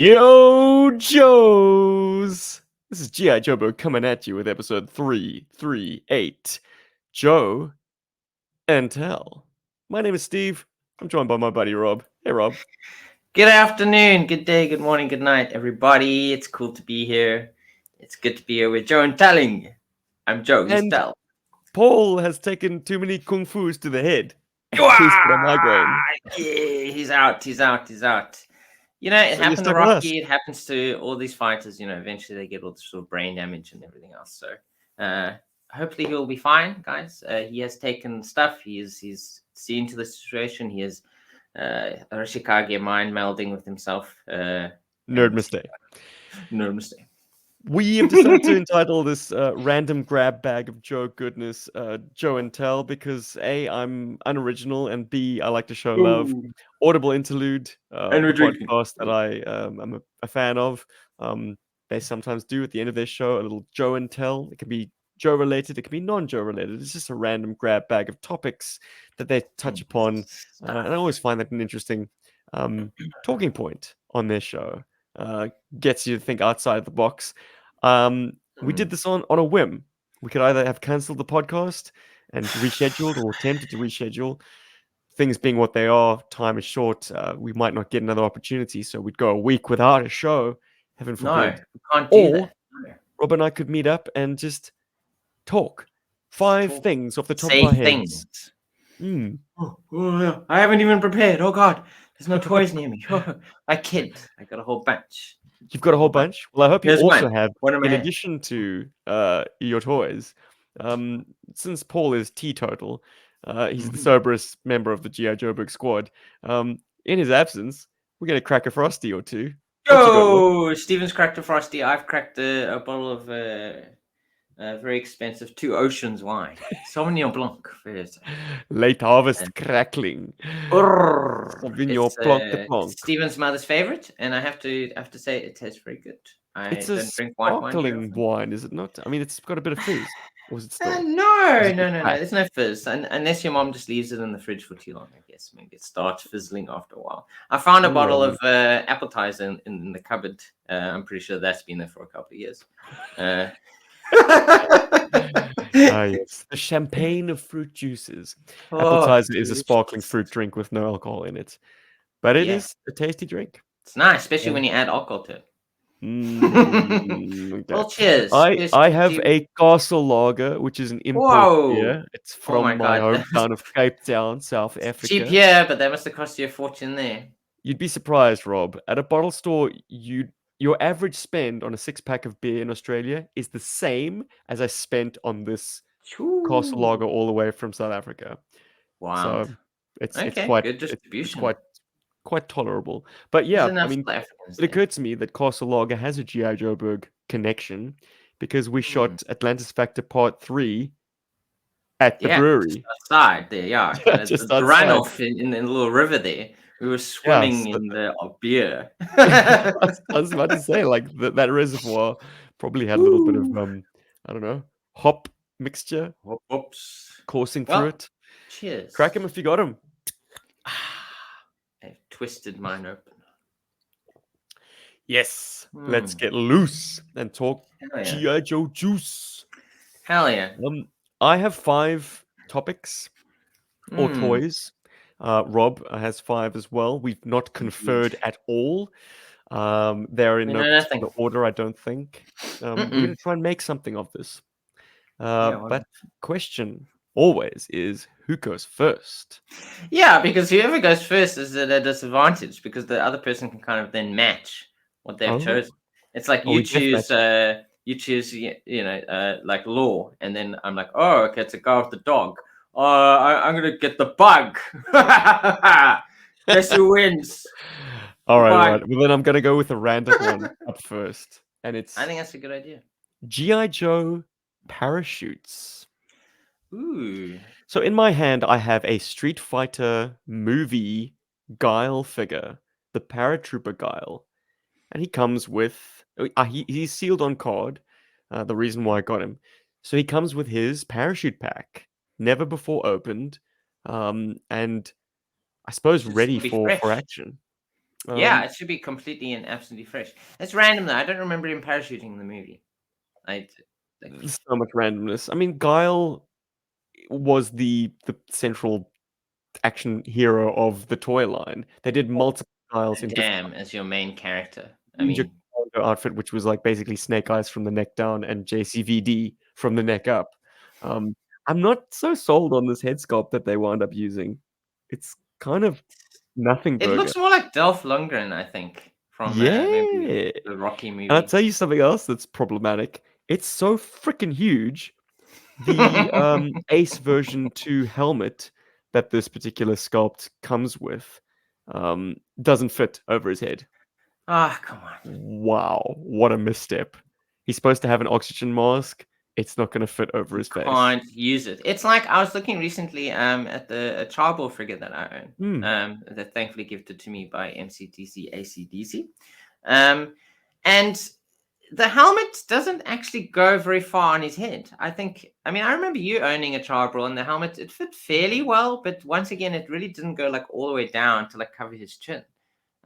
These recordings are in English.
Yo, Joes! This is GI Joburg coming at you with episode 338. Joe and Tell. My name is Steve. I'm joined by my buddy Rob. Hey, Rob. Good afternoon, good day, good morning, good night, everybody. It's cool to be here. It's good to be here with Joe and Telling. I'm Joe, he's And Tell. Paul has taken too many kung fus to the head. He's got a migraine. Yeah, he's out. You know, it So you're happened to stuck with us. Rocky. It happens to all these fighters. Eventually they get all the sort of brain damage and everything else. So, hopefully he'll be fine, guys. He has taken stuff. He's seen to the situation. He has Rishikage mind melding with himself. Nerd and mistake. no mistake. We have decided to entitle this random grab bag of Joe goodness Joe and Tell because A, I'm unoriginal, and B, I like to show love. Audible Interlude, And we're the drinking. podcast that I am a fan of. They sometimes do at the end of their show a little Joe and Tell. It can be Joe related, it can be non-Joe related. It's just a random grab bag of topics that they touch upon. And I always find that an interesting talking point on their show. Gets you to think outside the box. We did this on a whim. We could either have cancelled the podcast and rescheduled or attempted to reschedule. Things being what they are, time is short. We might not get another opportunity, so we'd go a week without a show. Heaven No, forbid. we can't do that. No. Rob and I could meet up and just talk. Five things off the top of Say our heads. things. Mm. I haven't even prepared. Oh God, there's no toys near me. I kid. I got a whole bunch. You've got a whole bunch. Well, I hope you Here's also one. have, One in my in hand. addition to your toys, since Paul is teetotal, he's the soberest member of the GI Joburg squad. In his absence, we're gonna crack a frosty or two. What you got, Rob? Yo, Steven's cracked a frosty. I've cracked a bottle of very expensive Two Oceans wine, Sauvignon Blanc. Late harvest crackling. Sauvignon Blanc de Blanc. It's Steven's mother's favorite, and I have to say it tastes very good. I It's a don't drink white wine. sparkling wine, is it not? I mean, it's got a bit of fizz. Or is it still? No. it There's no fizz, unless your mom just leaves it in the fridge for too long. I guess maybe it starts fizzling after a while. I found a bottle of appetizer in the cupboard. I'm pretty sure that's been there for a couple of years. Yes, the champagne of fruit juices. Appetizer is a sparkling fruit drink with no alcohol in it, but it is a tasty drink. It's nice, especially when you add alcohol to it. Okay. Well, cheers. I have a Castle Lager, which is an import beer. It's from my hometown of Cape Town, South Africa. Cheap here, but that must have cost you a fortune there. You'd be surprised, Rob. At a bottle store, your average spend on a 6-pack of beer in Australia is the same as I spent on this Castle Lager all the way from South Africa. Wow. So it's quite good distribution. It's quite tolerable. But yeah, I mean, it occurred to me that Castle Lager has a GI Joburg connection because we shot Atlantis Factor Part 3 at the brewery. Just outside there, just the runoff in the little river there. We were swimming in the beer. I was about to say, like, that reservoir probably had a little bit of, I don't know, hop mixture coursing through it. Cheers. Crack him if you got him. I've twisted mine open. Yes, let's get loose and talk GI Joe juice. Hell yeah. I have 5 topics or toys. Rob has 5 as well. We've not conferred at all. They're in no order, I don't think. We're going to try and make something of this. But question always is, who goes first? Yeah, because whoever goes first is at a disadvantage because the other person can kind of then match what they've chosen. It's like you choose, like law, and then I'm like, oh, okay, it's a guy with the dog. I'm gonna get the bug. Guess who wins? All right. Well, then I'm gonna go with a random one up first, and I think that's a good idea. GI Joe parachutes. Ooh. So in my hand, I have a Street Fighter movie Guile figure, the Paratrooper Guile, and he comes with he's sealed on card. The reason why I got him, so he comes with his parachute pack, never before opened, and I suppose ready for action. Yeah, Um, it should be completely and absolutely fresh. It's random though. I don't remember him parachuting in the movie. I like, there's so much randomness. I mean, Guile was the central action hero of the toy line. They did multiple styles in different damn, as your main character. I Ninja mean, Commando outfit, which was like basically Snake Eyes from the neck down and JCVD from the neck up. Um, I'm not so sold on this head sculpt that they wound up using. It's kind of nothing it burger. looks more like Dolph Lundgren, I think, from maybe Yeah. the Rocky And I'll movie. tell you something else that's problematic. It's so freaking huge. The Ace version 2 helmet that this particular sculpt comes with doesn't fit over his head. Ah, come on. Wow, what a misstep. He's supposed to have an oxygen mask. It's not going to fit over You his face. can't use it. It's like I was looking recently at the a Charbel frigate that I own. Hmm. That thankfully gifted to me by MCTC ACDC. Um, and the helmet doesn't actually go very far on his head. I mean, I remember you owning a Charbel and the helmet, it fit fairly well, but once again, it really didn't go like all the way down to like cover his chin.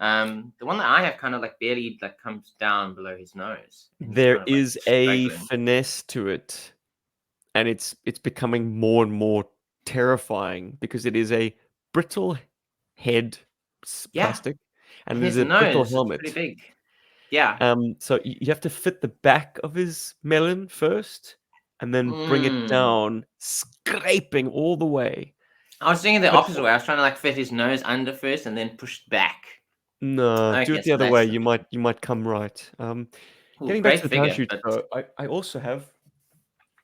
The one that I have kind of like barely like comes down below his nose, and he's There kind of like is a struggling. finesse to it, and it's becoming more and more terrifying because it is a brittle head Yeah, plastic, and and it is his a brittle nose is pretty helmet. big. Yeah. So you have to fit the back of his melon first, and then bring it Mm. down, scraping all the way. I was thinking the But opposite way. I was trying to like fit his nose under first and then push back. no, do Okay, it the so other way. that's the You might come right. ooh, Getting back to great the figure, parachutes, but though, I also have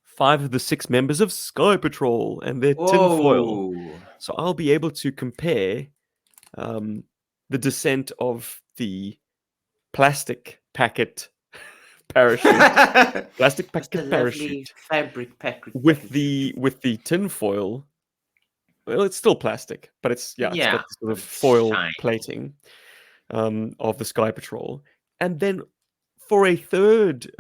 5 of the 6 members of Sky Patrol and their tinfoil, whoa. so I'll be able to compare um, the descent of the plastic packet parachute, plastic Just a packet lovely parachute fabric with package. the tinfoil. Well, it's still plastic, but it's got Yeah, this sort but of it's foil shiny. plating of the Sky Patrol, and then for a third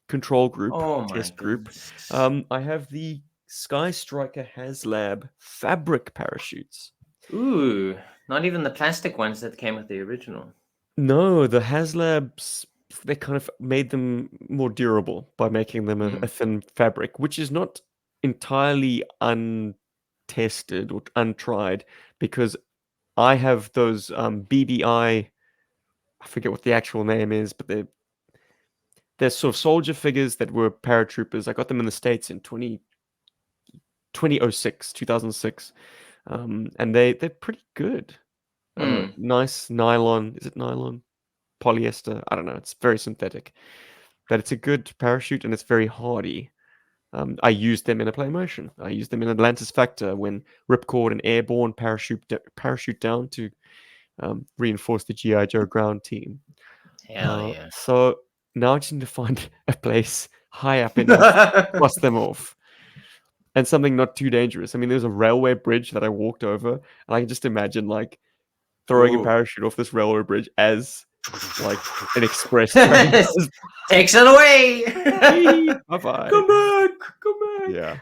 control group, Oh my test group, goodness. I have the Sky Striker HasLab fabric parachutes. Ooh, not even the plastic ones that came with the original. No, the HasLabs, they kind of made them more durable by making them a Mm. thin fabric, which is not entirely untested or untried because I have those BBI, I forget what the actual name is, but they're sort of soldier figures that were paratroopers. I got them in the States in 2006. And they're pretty good. Mm. Nice nylon. Is it nylon? Polyester? I don't know. It's very synthetic. But it's a good parachute and it's very hardy. I used them in a play motion. I used them in Atlantis Factor when Ripcord and Airborne parachute down to reinforce the GI Joe ground team. Hell yeah. So now I just need to find a place high up enough to bust them off. And something not too dangerous. I mean, there's a railway bridge that I walked over, and I can just imagine like throwing a Ooh. parachute off this railway bridge as like an express train goes Takes it away. by. Bye bye. Come back. Come Yeah,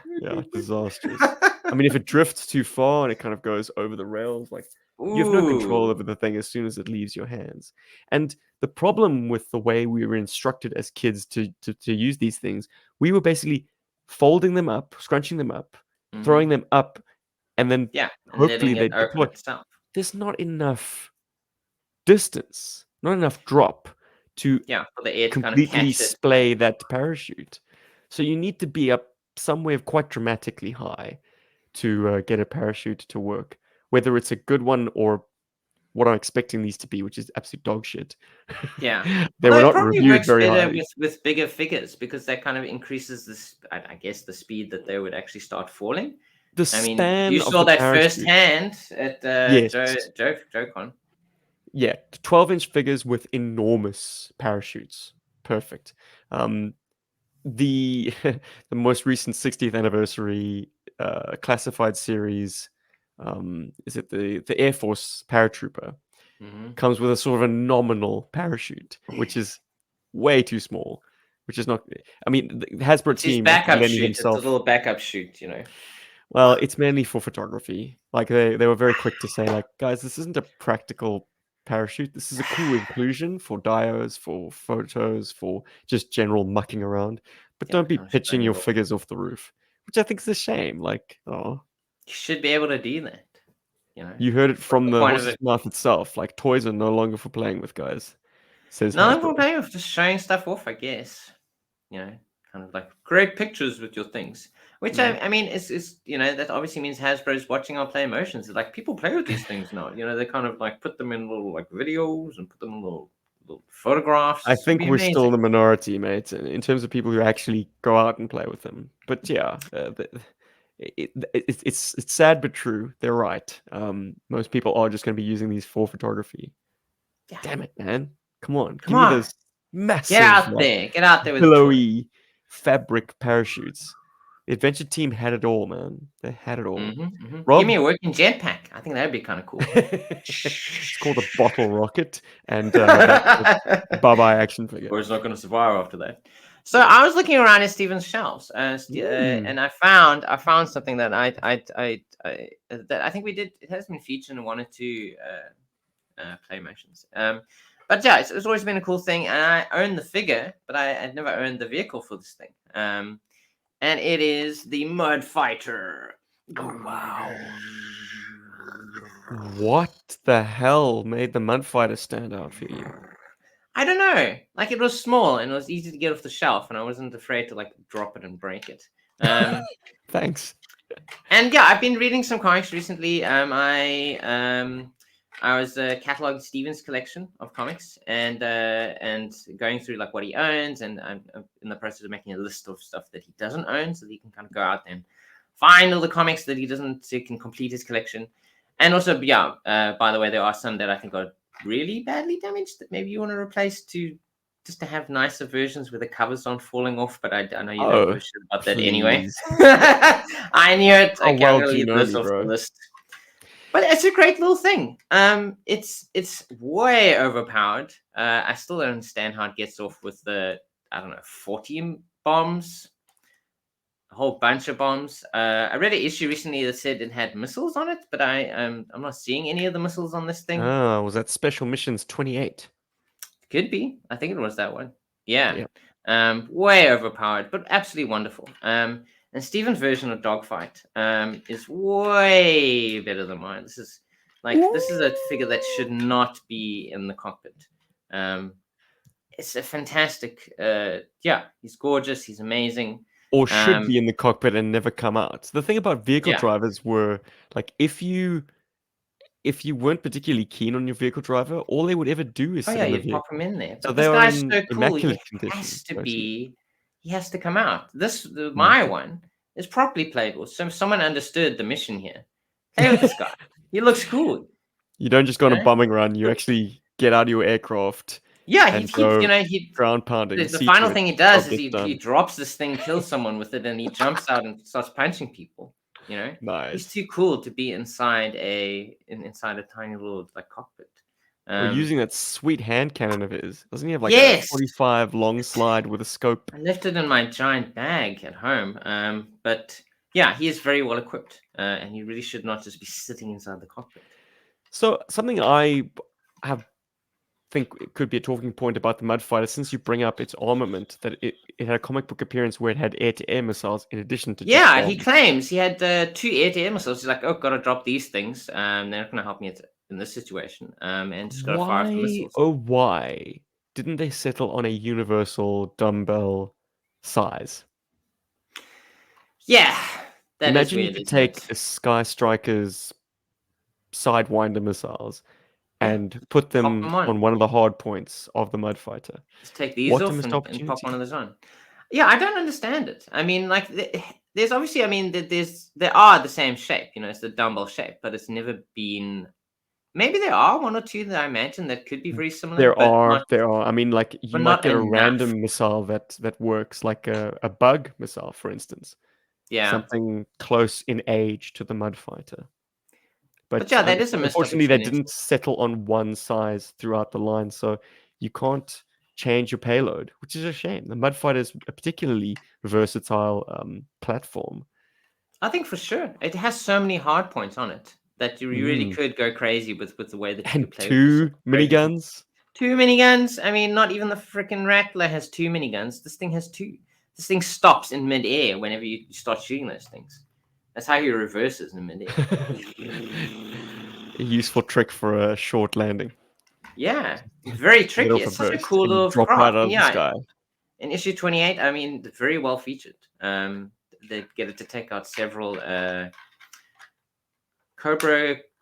disastrous. I mean, if it drifts too far and it kind of goes over the rails, like you have no control Ooh. over the thing as soon as it leaves your hands. And the problem with the way we were instructed as kids to use these things, we were basically folding them up, scrunching them up, throwing Hmm. them up, and then Yeah, and hopefully letting it they open deploy. itself. There's not enough distance, not enough drop to Yeah, for the air to kind of completely catch it. splay that parachute. So you need to be up somewhere quite dramatically high to get a parachute to work, whether it's a good one or what I'm expecting these to be, which is absolute dog shit. Yeah. They were Although it not probably reviewed works very better highly. with bigger figures because that kind of increases this, I guess, the speed that they would actually start falling. The I mean, you span of saw the that parachute, firsthand at yes, JoeCon. yeah, 12-inch figures with enormous parachutes, perfect. Um, the the most recent 60th anniversary classified series, is it the Air Force paratrooper, Hmm. comes with a sort of a nominal parachute, which is way too small. Which is not. I mean, the Hasbro It's his team is backup lending shoot. It's a himself. little backup shoot. Well, it's mainly for photography. Like they were very quick to say, like, guys, this isn't a practical parachute. This is a cool inclusion for dios, for photos, for just general mucking around. But Yeah, don't be kind of pitching showing your it off. figures off the roof, which I think is a shame. Like, oh, You should be able to do that. You know, you heard it what's from the the point of horse's it? mouth itself. Like, toys are no longer for playing with, guys, says No, I'm Hasbro. playing with just showing stuff off, I guess. You know, kind of like great pictures with your things. Which Mm. I mean is that obviously means Hasbro's watching our play motions. Like people play with these things now. They kind of like put them in little like videos and put them in little photographs. I This would think be we're still in amazing. the minority, mate, in terms of people who actually go out and play with them. But yeah, it's sad but true. They're right. Most people are just going to be using these for photography. Yeah. Damn it, man! Come on, Come give me on. those massive, like Get out there with the toy. billowy fabric parachutes. The adventure team had it all, man. They had it all. Give me Rob, a working jetpack. I think that'd be kind of cool. it's called a bottle rocket, and that's a bye-bye action figure. Or it's not going to survive after that. So I was looking around at Steven's shelves, and I found something that that I think we did. It has been featured in one or two play motions. But yeah, it's always been a cool thing, and I own the figure, but I'd never owned the vehicle for this thing. And it is the Mud Fighter. Oh, wow. What the hell made the Mud Fighter stand out for you? I don't know. Like it was small and it was easy to get off the shelf, and I wasn't afraid to like drop it and break it. Thanks. And yeah, I've been reading some comics recently. I was cataloging Steven's collection of comics and going through like what he owns, and I'm in the process of making a list of stuff that he doesn't own, so that he can kind of go out there and find all the comics that he doesn't, so he can complete his collection. And also, yeah, by the way, there are some that I think are really badly damaged that maybe you want to replace just to have nicer versions where the covers aren't falling off. But I know you don't give a shit about that anyway. Please. I knew it. How Okay, I'm well gonna do you leave know this me, off the bro? list. But it's a great little thing. It's way overpowered. I still don't understand how it gets off with the 40 bombs, a whole bunch of bombs. I read an issue recently that said it had missiles on it, but I'm not seeing any of the missiles on this thing. Ah, was that Special Missions 28? Could be. I think it was that one. Yeah. Yeah. Way overpowered, but absolutely wonderful. And Steven's version of Dogfight is way better than mine. This is a figure that should not be in the cockpit. It's a fantastic. He's gorgeous. He's amazing. Or should be in the cockpit and never come out. The thing about vehicle drivers were like if you weren't particularly keen on your vehicle driver, all they would ever do is sit in the you'd pop him vehicle. in there. So But they this are guy's in so cool. He immaculate condition, has to mostly. be. He has to come out. My one is properly playable. So someone understood the mission here. Play with this guy. He looks cool. You don't just go on a bombing run. You actually get out of your aircraft. Yeah, and he keeps, he ground pounding. The final thing he does is he drops this thing, kills someone with it, and he jumps out and starts punching people. Nice. He's too cool to be inside inside a tiny little like cockpit. Or using that sweet hand cannon of his. Doesn't he have like Yes! a 45 long slide with a scope? I left it in my giant bag at home. But yeah, he is very well equipped, and he really should not just be sitting inside the cockpit. So something I think it could be a talking point about the Mud Fighter, since you bring up its armament, that it had a comic book appearance where it had air-to-air missiles in addition to just bombs. He claims he had 2 air-to-air missiles. He's like, oh, gotta drop these things. They're not gonna help me in this situation. And just gotta fire some missiles. Why didn't they settle on a universal dumbbell size? Yeah, Imagine you could take a Sky Striker's Sidewinder missiles and put them on one of the hard points of the Mud Fighter. Just take these off and pop one of those on. Yeah, I don't understand it. I mean, like, there's obviously, there are the same shape, it's the dumbbell shape, but it's never been. Maybe there are 1 or 2 that I imagine that could be very similar. There are. I mean, like, you might get a enough. random missile that works, like a bug missile, for instance. Yeah. Something close in age to the Mud Fighter. But yeah, that is a missed unfortunately, they didn't settle on one size throughout the line, so you can't change your payload, which is a shame. The Mud Fighter is a particularly versatile platform. I think for sure. It has so many hard points on it that you really could go crazy with the way that you And could play with this. two miniguns. 2 miniguns. I mean, not even the freaking Rattler has 2 miniguns. This thing has 2. This thing stops in midair whenever you start shooting those things. That's how he reverses in midair. A useful trick for a short landing. Yeah, very Get tricky. off a It's such a burst cool and you little drop right craft. out And of the yeah, sky. in issue 28, I mean, very well featured. They get it to take out several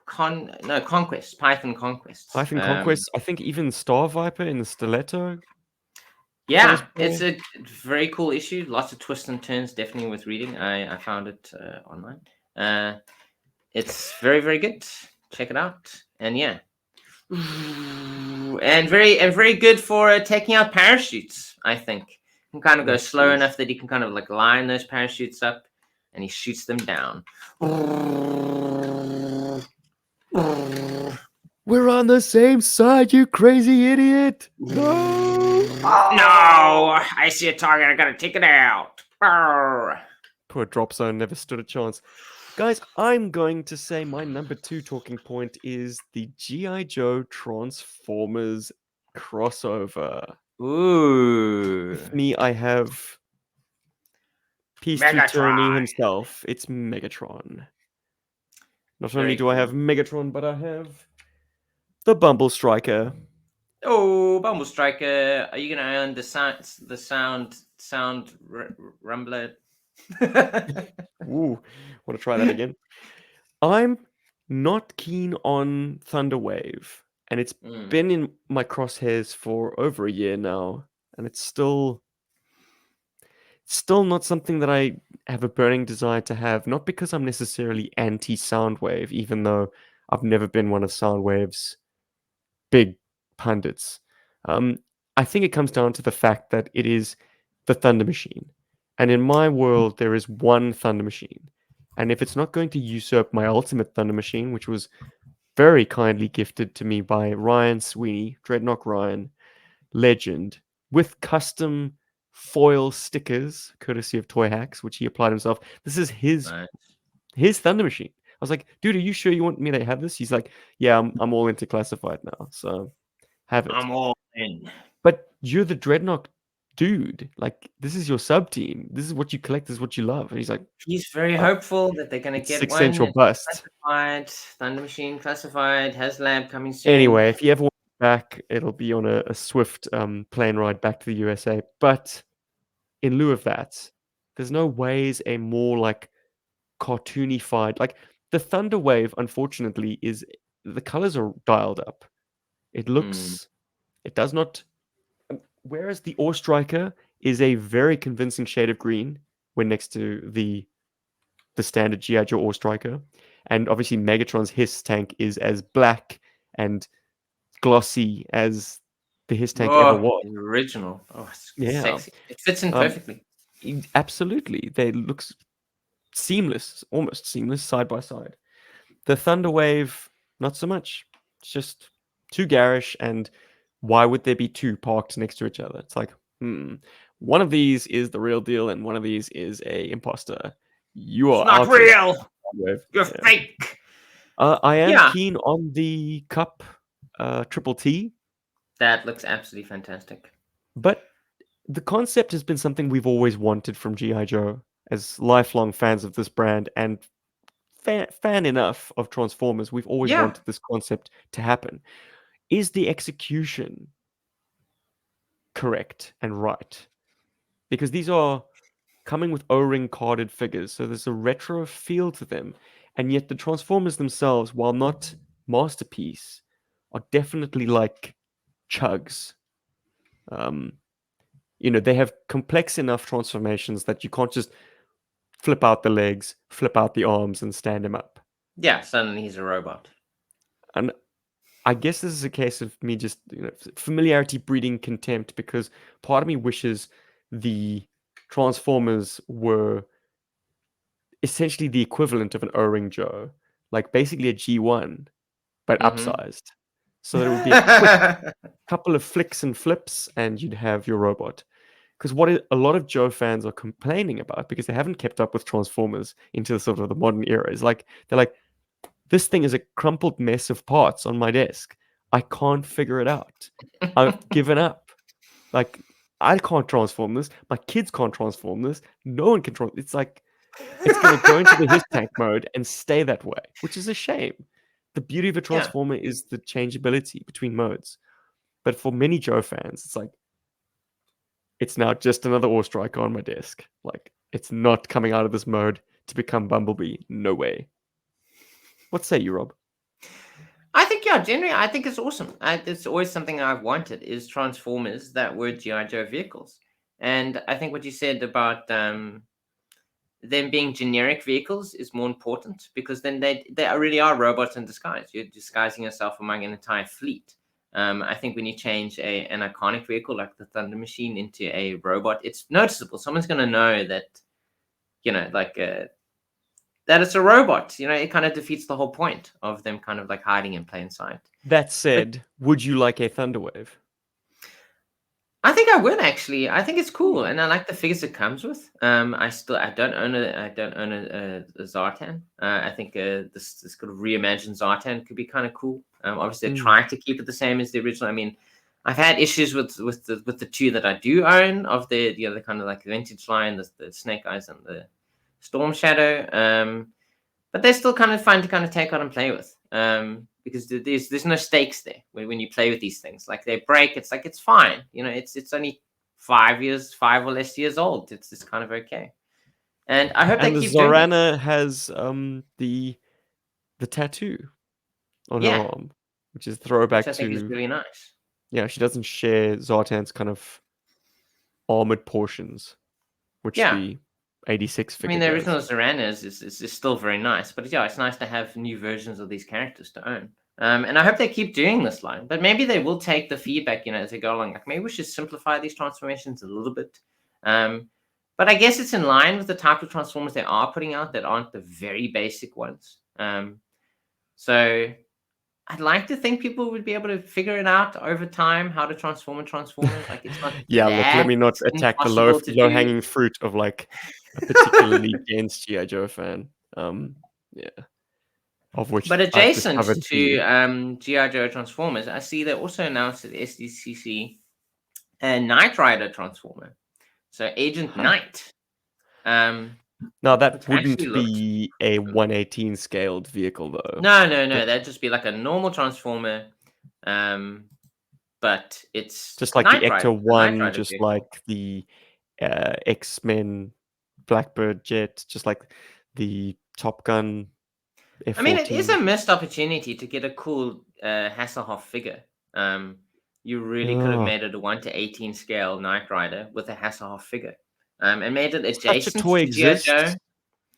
Conquest, Python conquests. Python Conquest. I think even Star Viper in the Stiletto. Yeah, it's a very cool issue. Lots of twists and turns, definitely worth reading. I found it online. It's very, very good. Check it out. And yeah. And very good for taking out parachutes, I think. You can kind of go slow enough that you can kind of like line those parachutes up and he shoots them down. We're on the same side, you crazy idiot! No! No! I see a target, I gotta take it out. Poor Drop Zone never stood a chance. Guys, I'm going to say my number 2 talking point is the GI Joe Transformers crossover. Ooh. With me, I have Peace to Tyranny himself. It's Megatron. Not only do I have Megatron, but I have the Bumble Striker. Oh, Bumble Striker! Are you gonna earn the sound rumbler? Ooh, want to try that again? I'm not keen on Thunderwave, and it's been in my crosshairs for over a year now, and it's still not something that I have a burning desire to have. Not because I'm necessarily anti Soundwave, even though I've never been one of Soundwave's big pundits. I think it comes down to the fact that it is the Thunder Machine. And in my world, there is one Thunder Machine. And if it's not going to usurp my ultimate Thunder Machine, which was very kindly gifted to me by Ryan Sweeney, Dreadnought Ryan, legend, with custom foil stickers, courtesy of Toy Hacks, which he applied himself. This is his Thunder Machine. I was like, dude, are you sure you want me to have this? He's like, yeah, I'm all into classified now, so have it. I'm all in. But you're the Dreadnought dude. Like, this is your sub team. This is what you collect. This is what you love. And he's like, he's very hopeful that they're going to get 6 one. Central bust. Classified, Thunder Machine classified, HasLab coming soon. Anyway, if you ever want back, it'll be on a swift plane ride back to the USA. But in lieu of that, there's no ways a more like cartoonified, like the Thunder Wave, unfortunately, is the colors are dialed up. It looks, it does not. Whereas the Ore Striker is a very convincing shade of green when next to the standard GI Joe Ore Striker, and obviously Megatron's Hiss tank is as black and glossy as the Hiss tank ever was. The original. Oh, it's sexy. It fits in perfectly. Absolutely, they look seamless, almost seamless, side by side. The Thunder Wave, not so much. It's just too garish, and why would there be two parked next to each other? It's like, one of these is the real deal, and one of these is a imposter. You are not real. You're fake. I am keen on the Cup Triple T. That looks absolutely fantastic. But the concept has been something we've always wanted from GI Joe as lifelong fans of this brand and fan enough of Transformers. We've always wanted this concept to happen. Is the execution correct and right? Because these are coming with O-ring carded figures, so there's a retro feel to them. And yet the Transformers themselves, while not masterpiece, are definitely like chugs. They have complex enough transformations that you can't just flip out the legs, flip out the arms, and stand him up. Yeah, suddenly he's a robot. And I guess this is a case of me just, familiarity breeding contempt, because part of me wishes the Transformers were essentially the equivalent of an O-ring Joe, like basically a G1, but upsized. So that it would be a quick couple of flicks and flips, and you'd have your robot. Because what a lot of Joe fans are complaining about, because they haven't kept up with Transformers into the sort of the modern era, is like, they're like, This thing is a crumpled mess of parts on my desk. I can't figure it out. I've given up. Like, I can't transform this. My kids can't transform this. No one can transform. It's like it's going to go into the his tank mode and stay that way, which is a shame. The beauty of a Yeah. transformer is the changeability between modes. But for many Joe fans, it's like it's now just another Ore Striker on my desk. Like, it's not coming out of this mode to become Bumblebee. No way. What say you, Rob? I think, yeah, generally, I think it's awesome. It's always something I've wanted is Transformers that were GI Joe vehicles. And I think what you said about them being generic vehicles is more important, because then they really are robots in disguise. You're disguising yourself among an entire fleet. I think when you change an iconic vehicle like the Thunder Machine into a robot, it's noticeable. Someone's going to know that, like that it's a robot. It kind of defeats the whole point of them kind of like hiding in plain sight. That But said, would you like a Thunderwave? I think I would actually. I think it's cool, and I like the figures it comes with. I don't own a Zartan. I think this kind of reimagined Zartan could be kind of cool. Obviously, they're trying to keep it the same as the original. I mean, I've had issues with the two that I do own of the the kind of like vintage line, the Snake Eyes and the Storm Shadow. But they're still kind of fun to kind of take out and play with. Because there's no stakes there when you play with these things. Like, they break, it's like it's fine. It's only 5 or less years old. It's kind of okay. And I hope they And the keep doing it. Zorana has the tattoo on her Yeah, arm, which is which throwback I think is to really nice. she doesn't share Zartan's kind of armored portions, which Yeah. the 86 I mean, figure the does. original Zorana is still very nice, but yeah, it's nice to have new versions of these characters to own. And I hope they keep doing this line, but maybe they will take the feedback, as they go along. Like, maybe we should simplify these transformations a little bit. But I guess it's in line with the type of transformers they are putting out that aren't the very basic ones. So I'd like to think people would be able to figure it out over time how to transform a transformer. Like, it's not Yeah, look, let that me not attack the impossible to low do. hanging fruit of like a particularly dense GI Joe fan. Yeah, of which But I've adjacent discovered to the GI Joe Transformers, I see they also announced at SDCC a Knight Rider Transformer. So Agent Knight. Now Which that actually wouldn't looks be a 118 scaled vehicle though. no, That that'd just be like a normal Transformer, but it's just a like the Knight Rider, Ecto a Knight 1, Rider just vehicle. like the X-Men Blackbird jet, just like the Top Gun I mean, it is a F-14. missed opportunity to get a cool Hasselhoff figure. You really could have Oh, made it a 1:18 scale Knight Rider with a Hasselhoff figure, and made it such a adjacent toy to GI Joe. exists.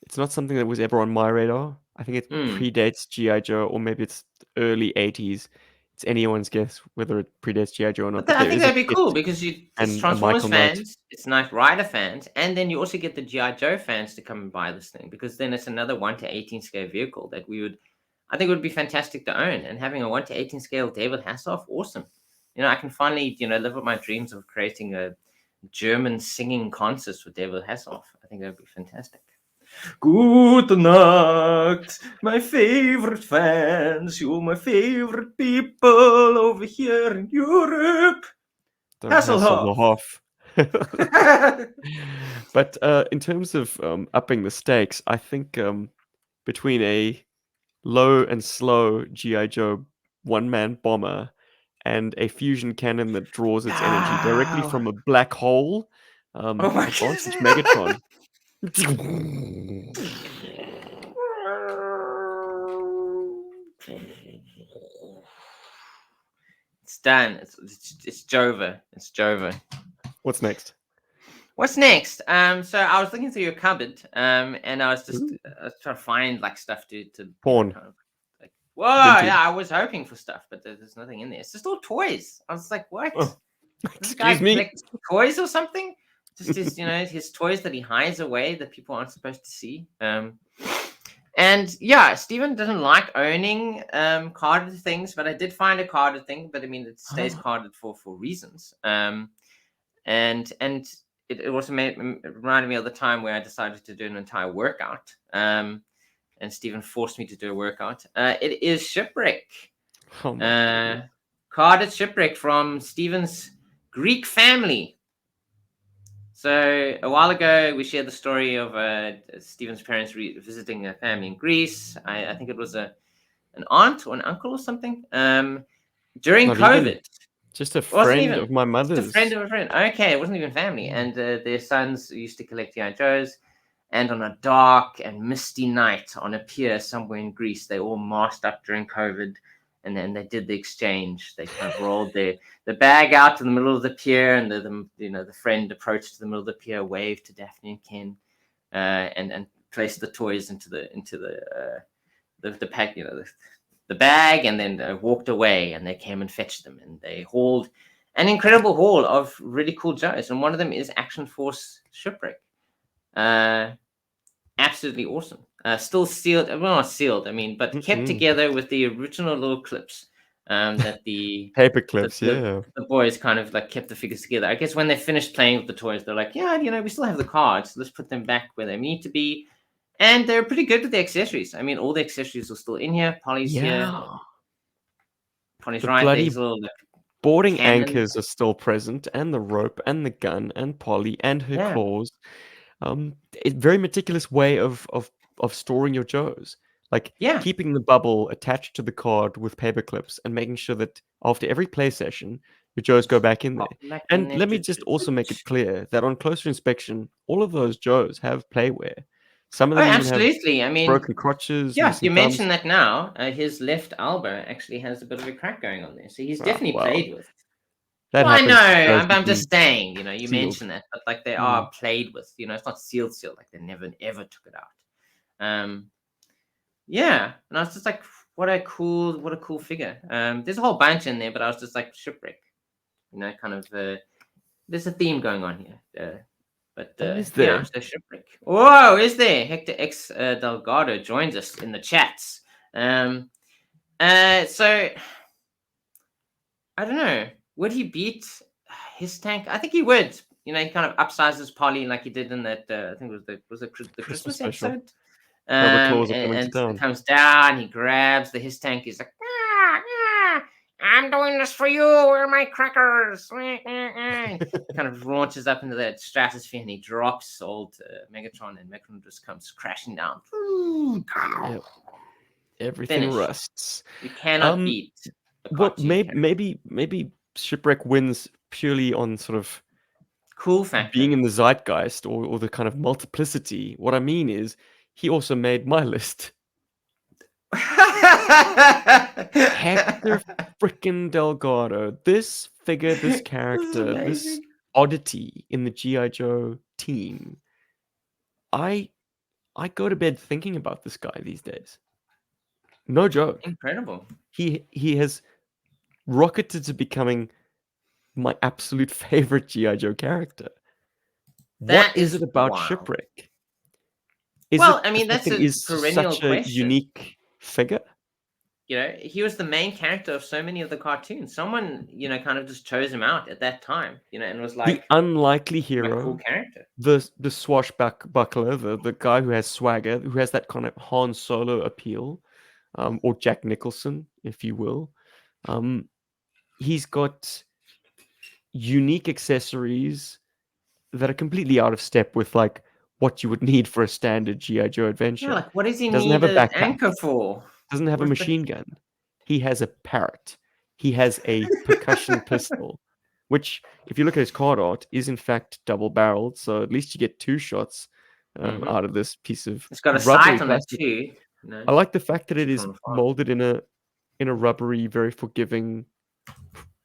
It's not something that was ever on my radar. I think it Hmm. predates GI Joe, or maybe it's early 80s. It's anyone's guess whether it predates GI Joe or not. But But I there think is a that'd be kit cool because it's and a Transformers Michael Knight. fans, it's Knight Rider fans, and then you also get the GI Joe fans to come and buy this thing, because then it's another 1:18 scale vehicle that I think would be fantastic to own. And having a 1:18 scale David Hasselhoff, awesome. I can finally live with my dreams of creating a German singing concerts with David Hasselhoff. I think that would be fantastic. Gute Nacht, my favorite fans. You're my favorite people over here in Europe. Don't hassle the Hasselhoff. Hoff. But in terms of upping the stakes, I think between a low and slow GI Joe one-man bomber and a fusion cannon that draws its energy directly Wow. from a black hole, Oh my advantage god. Megatron. It's done. It's Jova. It's Jova. What's next? What's next? So I was looking through your cupboard, and I was Ooh, trying to find like stuff to porn, kind of like. Whoa, vintage. yeah, I was hoping for stuff, but there's nothing in there. It's just all toys. I was like, what? Oh, This guy excuse me. collects toys or something? Just his toys that he hides away that people aren't supposed to see. And yeah, Steven doesn't like owning carded things, but I did find a carded thing. But I mean, it stays carded for reasons. And it also reminded me of the time where I decided to do an entire workout. and Stephen forced me to do a workout. It is Shipwreck. Oh my goodness. Carded Shipwreck from Stephen's Greek family. So a while ago, we shared the story of Stephen's parents visiting a family in Greece. I think it was an aunt or an uncle or something. During Not even. COVID, Just a wasn't friend even of my just a mother's. friend of a friend. Okay, it wasn't even family, and their sons used to collect GI Joes. And on a dark and misty night on a pier somewhere in Greece, they all masked up during COVID, and then they did the exchange. They kind of rolled the bag out in the middle of the pier, and the friend approached the middle of the pier, waved to Daphne and Ken, and placed the toys into the pack, the bag, and then walked away. And they came and fetched them, and they hauled an incredible haul of really cool Joes, and one of them is Action Force Shipwreck. Absolutely awesome. Still sealed, well, not sealed, I mean, but kept together with the original little clips that the Paper clips, the boys kind of like kept the figures together. I guess when they finished playing with the toys, they're like, yeah, we still have the cards. Let's put them back where they need to be. And they're pretty good with the accessories. I mean, all the accessories are still in here. Polly's here. Polly's The right. bloody There's little boarding cannons. anchors are still present, and the rope, and the gun, and Polly, and her claws. It's very meticulous way of storing your Joes. Like keeping the bubble attached to the card with paper clips and making sure that after every play session, your Joes go back in there. And let me just also make it clear that on closer inspection, all of those Joes have playware. Some of them even absolutely. have I mean, broken crotches. yeah, missing you thumbs. mentioned that now. His left elbow actually has a bit of a crack going on there. So he's definitely played with. That I happens. know. I'm just saying, you sealed. mentioned that, but like they are played with. It's not sealed, like they never ever took it out. Yeah, and I was just like, what a cool figure. There's a whole bunch in there, but I was just like, Shipwreck. Kind of. There's a theme going on here. But is there? so Shipwreck. Whoa, is there? Hector X Delgado joins us in the chats. So I don't know. Would he beat his tank? I think he would. He kind of upsizes Polly like he did in that. I think it was the Christmas special. episode. Claws are And down. it comes down. He grabs his tank. He's like, I'm doing this for you. Where are my crackers? Kind of launches up into the stratosphere, and he drops old Megatron, and Megatron just comes crashing down. Yep. Everything rusts. You cannot beat. Well, maybe Shipwreck wins purely on sort of cool factor, being in the zeitgeist or the kind of multiplicity. What I mean is, he also made my list. Hector freaking Delgado. This figure, this character, this oddity in the GI Joe team. I go to bed thinking about this guy these days. No joke. Incredible. He has rocketed to becoming my absolute favorite GI Joe character. What is it about Shipwreck? That's a perennial such a question. unique figure. He was the main character of so many of the cartoons. Someone, kind of just chose him out at that time, and was like the unlikely hero, cool character, the swashbuckler, the guy who has swagger, who has that kind of Han Solo appeal, or Jack Nicholson, if you will. He's got unique accessories that are completely out of step with like what you would need for a standard GI Joe adventure. Yeah, like what does he doesn't need have a an backpack. anchor for? Doesn't have a machine gun. He has a parrot. He has a percussion pistol, which, if you look at his card art, is in fact double-barreled. So at least you get 2 shots out of this piece of. It's got a sight on it too. I like the fact that it is molded in a rubbery, very forgiving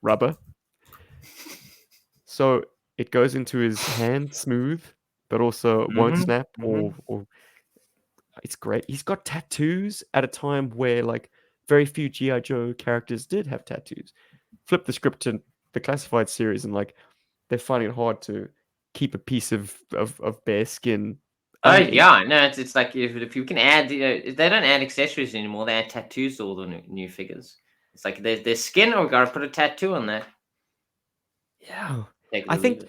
rubber. So it goes into his hand smooth, but also won't snap or it's great. He's got tattoos at a time where like very few GI Joe characters did have tattoos. Flip the script to the classified series, and like they're finding it hard to keep a piece of bare skin. Oh yeah, no, it's like if you can add, they don't add accessories anymore. They add tattoos to all the new figures. It's like there's skin, or we gotta put a tattoo on that. Yeah, I think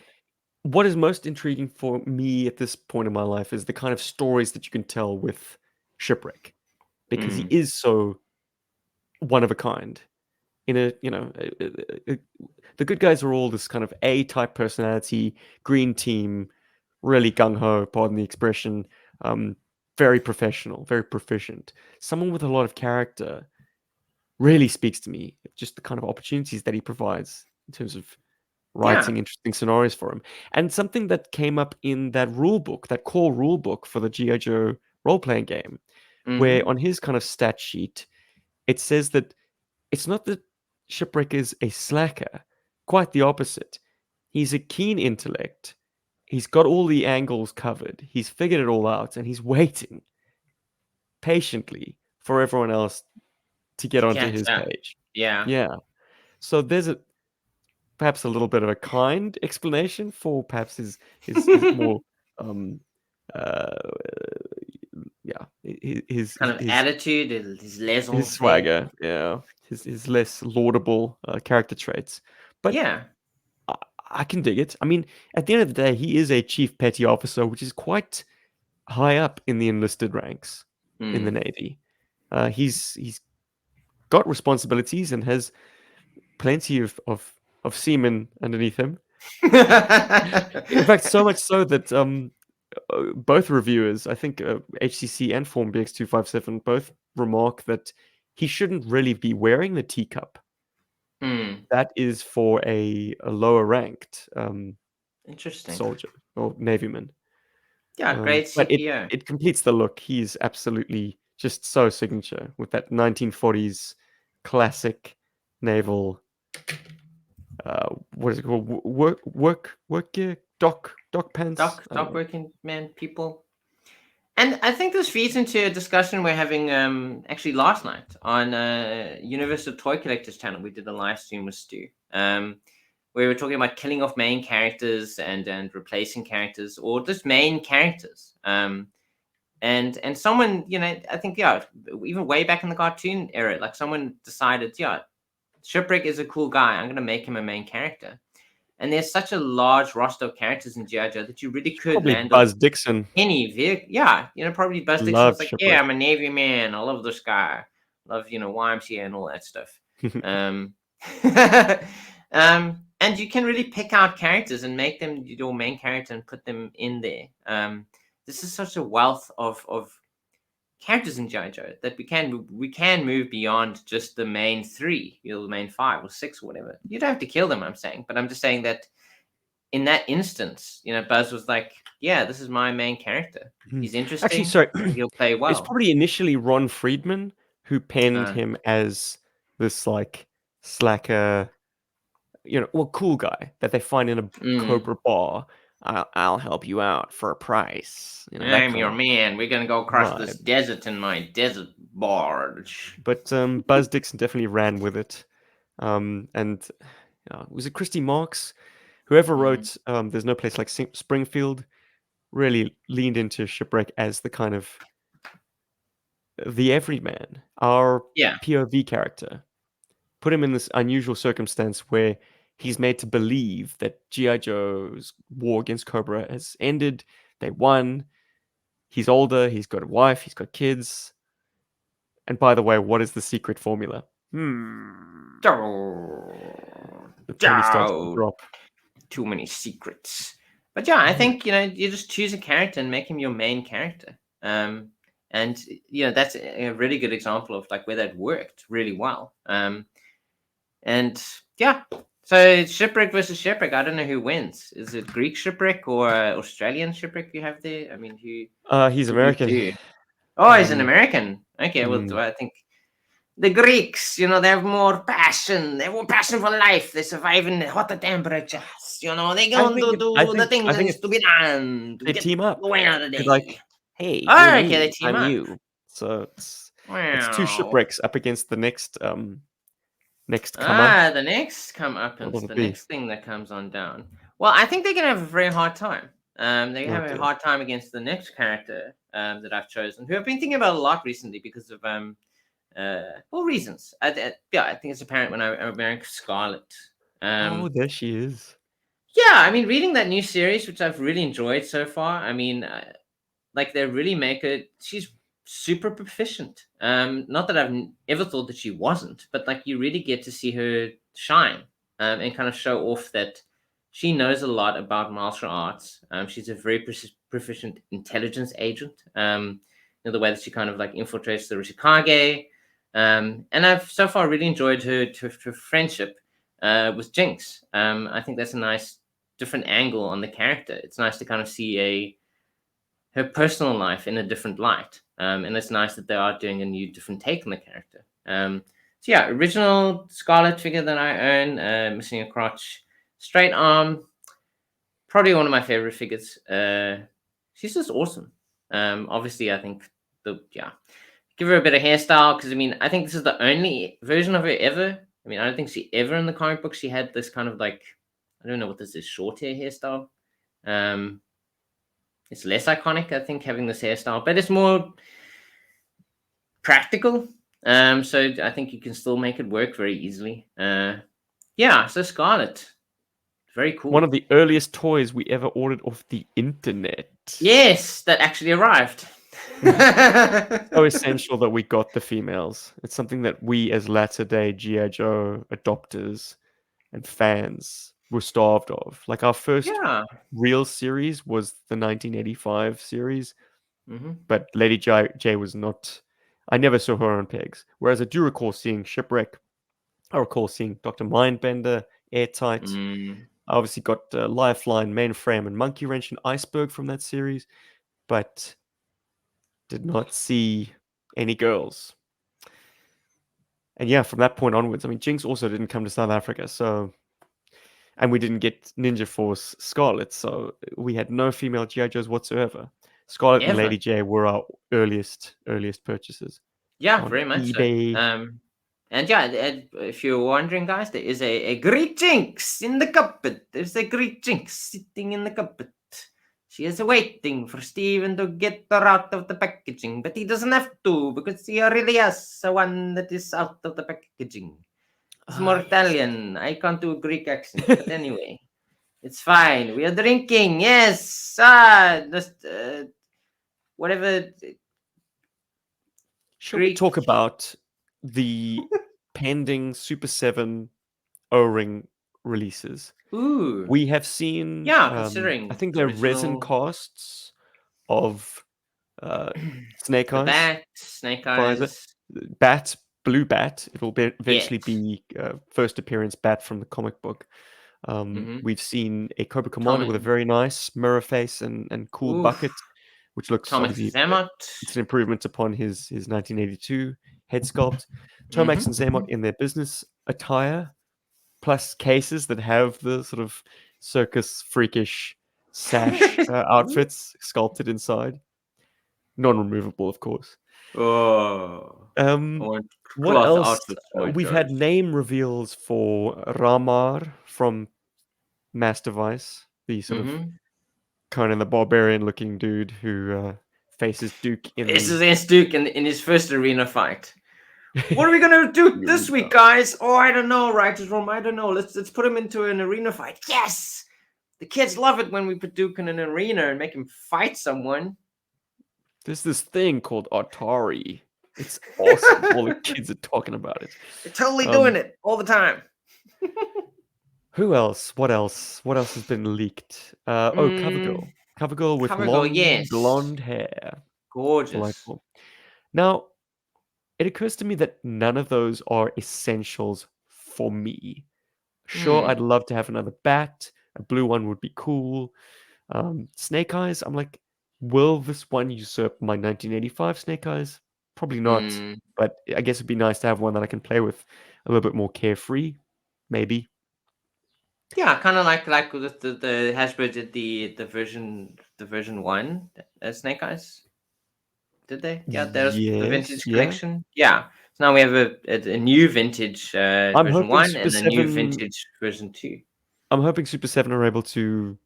what is most intriguing for me at this point in my life is the kind of stories that you can tell with Shipwreck. because he is so one of a kind. In a, the good guys are all this kind of A-type personality, green team, really gung-ho, pardon the expression, very professional, very proficient. Someone with a lot of character really speaks to me. Just the kind of opportunities that he provides in terms of Yeah. writing interesting scenarios for him. And something that came up in that rule book, that core rule book for the GI Joe role-playing game, where Mm-hmm. on his kind of stat sheet, it says that it's not that Shipwreck is a slacker, quite the opposite. He's a keen intellect. He's got all the angles covered. He's figured it all out, and he's waiting patiently for everyone else to get To onto catch his up. page. Yeah. Yeah. So there's perhaps a little bit of a kind explanation for perhaps his more um uh yeah Kind of attitude, his his laissez-faire. swagger, yeah, his less laudable character traits, but Yeah. I, I can dig it. I mean, at the end of the day, he is a chief petty officer, which is quite high up in the enlisted ranks in the Mm. Navy. He's got responsibilities and has plenty of seamen underneath him. In fact, so much so that both reviewers, I think HCC and Form BX257, both remark that he shouldn't really be wearing the teacup. Mm. That is for a lower ranked Interesting. soldier or navyman. Yeah, great But CPO. it completes the look. He's absolutely just so signature with that 1940s classic naval. What is it called? Work gear, dock pants. I don't Doc know. working man people. And I think this feeds into a discussion we're having actually last night on Universal Toy Collectors channel. We did a live stream with Stu. Where we were talking about killing off main characters and replacing characters or just main characters. And someone, I think, yeah, even way back in the cartoon era, like someone decided, yeah, Shipwreck is a cool guy. I'm gonna make him a main character. And there's such a large roster of characters in GI Joe that you really could Probably land on Buzz Dixon. any vehicle. Yeah, probably Buzz Dixon's Loved like, yeah, Shipwreck. I'm a Navy man. I love this guy. Love, YMCA and all that stuff. Um, and you can really pick out characters and make them your main character and put them in there. This is such a wealth of characters in GI Joe that we can move beyond just the main three, the main 5 or 6 or whatever. You don't have to kill them, I'm saying, but I'm just saying that in that instance, Buzz was like, yeah, this is my main character. He's Actually, interesting. sorry, He'll play it's well. probably initially Ron Friedman who penned Uh, him as this like slacker, well, cool guy that they find in a mm, Cobra bar. I'll help you out for a price. That I'm kind your of man. We're gonna go across this vibe. desert in my desert barge. But Buzz Dixon definitely ran with it. And was it Christy Marks? Whoever Mm, wrote "There's No Place Like Springfield" really leaned into Shipwreck as the kind of the everyman, our yeah, POV character. Put him in this unusual circumstance where he's made to believe that G.I. Joe's war against Cobra has ended. They won. He's older. He's got a wife. He's got kids. And by the way, what is the secret formula? The penny starts to Dow. drop. Too many secrets. But yeah, I think you just choose a character and make him your main character. And that's a really good example of like where that worked really well. And yeah, so shipwreck versus shipwreck. I don't know who wins. Is it Greek shipwreck or Australian shipwreck you have there? I mean, He's who do you American. do? Oh, he's an Um, American. Okay, well, mm, I think the Greeks, they have more passion. They have more passion for life. They survive in the hotter temperatures. They go on to I do the think things I that think needs to be done to they get team up. the win of the They're day. like, hey, you're Oh, okay, they me, team I'm up. you. So it's two Wow. shipwrecks up against the next comer. The next What comeuppance, will it the be? next thing that comes on down. Well, I think they're gonna have a very hard time. They're gonna Oh have a dear. hard time against the next character that I've chosen, who I've been thinking about a lot recently because of well, reasons. Yeah, I think it's apparent when I'm wearing Scarlet. Oh, Um, there she is. yeah, I mean, reading that new series, which I've really enjoyed so far. I mean, like they really make it. She's super proficient. Not that I've ever thought that she wasn't, but like you really get to see her shine and kind of show off that she knows a lot about martial arts. She's a very proficient intelligence agent. The way that she kind of like infiltrates the Rishikage. And I've so far really enjoyed her friendship with Jinx. I think that's a nice different angle on the character. It's nice to kind of see her personal life in a different light. And it's nice that they are doing a new different take on the character. So yeah, original Scarlet figure that I own, missing a crotch, straight arm, probably one of my favorite figures. She's just awesome. Obviously, I think give her a bit of hairstyle, because I mean, I think this is the only version of her ever. I mean, I don't think she ever in the comic book she had this kind of like, I don't know what this is, short hair hairstyle. It's less iconic, I think, having this hairstyle, but it's more practical. So I think you can still make it work very easily. So Scarlet, very cool. One of the earliest toys we ever ordered off the internet. Yes, that actually arrived. So essential that we got the females. It's something that we, as latter-day GI Joe adopters and fans, were starved of. Like our first real series was the 1985 series, but Lady J was not. I never saw her on pegs. Whereas I do recall seeing Shipwreck. I recall seeing Dr. Mindbender, Airtight. I obviously got Lifeline, Mainframe, and Monkey Wrench and Iceberg from that series, but did not see any girls. And yeah, from that point onwards, I mean, Jinx also didn't come to South Africa, so... And we didn't get Ninja Force Scarlet, so we had no female G.I. Joes whatsoever. Scarlet and Lady J were our earliest purchases. Yeah, very much eBay. So. And yeah, if you're wondering, guys, there is a great Jinx in the cupboard. There's a great Jinx sitting in the cupboard. She is waiting for Steven to get her out of the packaging, but he doesn't have to, because he already has one that is out of the packaging. It's more Italian. Yes. I can't do a Greek accent, but anyway, it's fine. We are drinking. Yes. Just whatever. Shall we talk about the pending Super 7 O-ring releases? Ooh. We have seen, considering I think they're resin casts of Snake Eyes. Bat, Snake Eyes. Bat, Blue Bat. It'll eventually be first appearance Bat from the comic book. We've seen a Cobra Commander with a very nice mirror face and cool bucket, which looks obviously it's an improvement upon his 1982 head sculpt. Tomax and Xamot in their business attire, plus cases that have the sort of circus freakish sash outfits sculpted inside. Non-removable, of course. What else? We've had name reveals for Ramar from Master Vice, the sort of Conan the Barbarian looking dude who faces Duke in Duke in his first arena fight. What are we gonna do this week, guys? Oh, I don't know, writers room. I don't know. Let's put him into an arena fight. Yes, the kids love it when we put Duke in an arena and make him fight someone. There's this thing called Atari. It's awesome. All the kids are talking about it. They're totally doing it all the time. Who else? What else? What else has been leaked? CoverGirl. CoverGirl with long blonde hair. Gorgeous. Delightful. Now, it occurs to me that none of those are essentials for me. Sure, I'd love to have another bat. A blue one would be cool. Snake Eyes, I'm like, will this one usurp my 1985 Snake Eyes? Probably not. But I guess it'd be nice to have one that I can play with a little bit more carefree. Maybe. Yeah, kind of like the Hasbro did the version 1 Snake Eyes. Did they? Yeah, there's the vintage collection. Yeah. So now we have a new vintage version 1 and a new vintage version 2. I'm hoping Super 7 are able to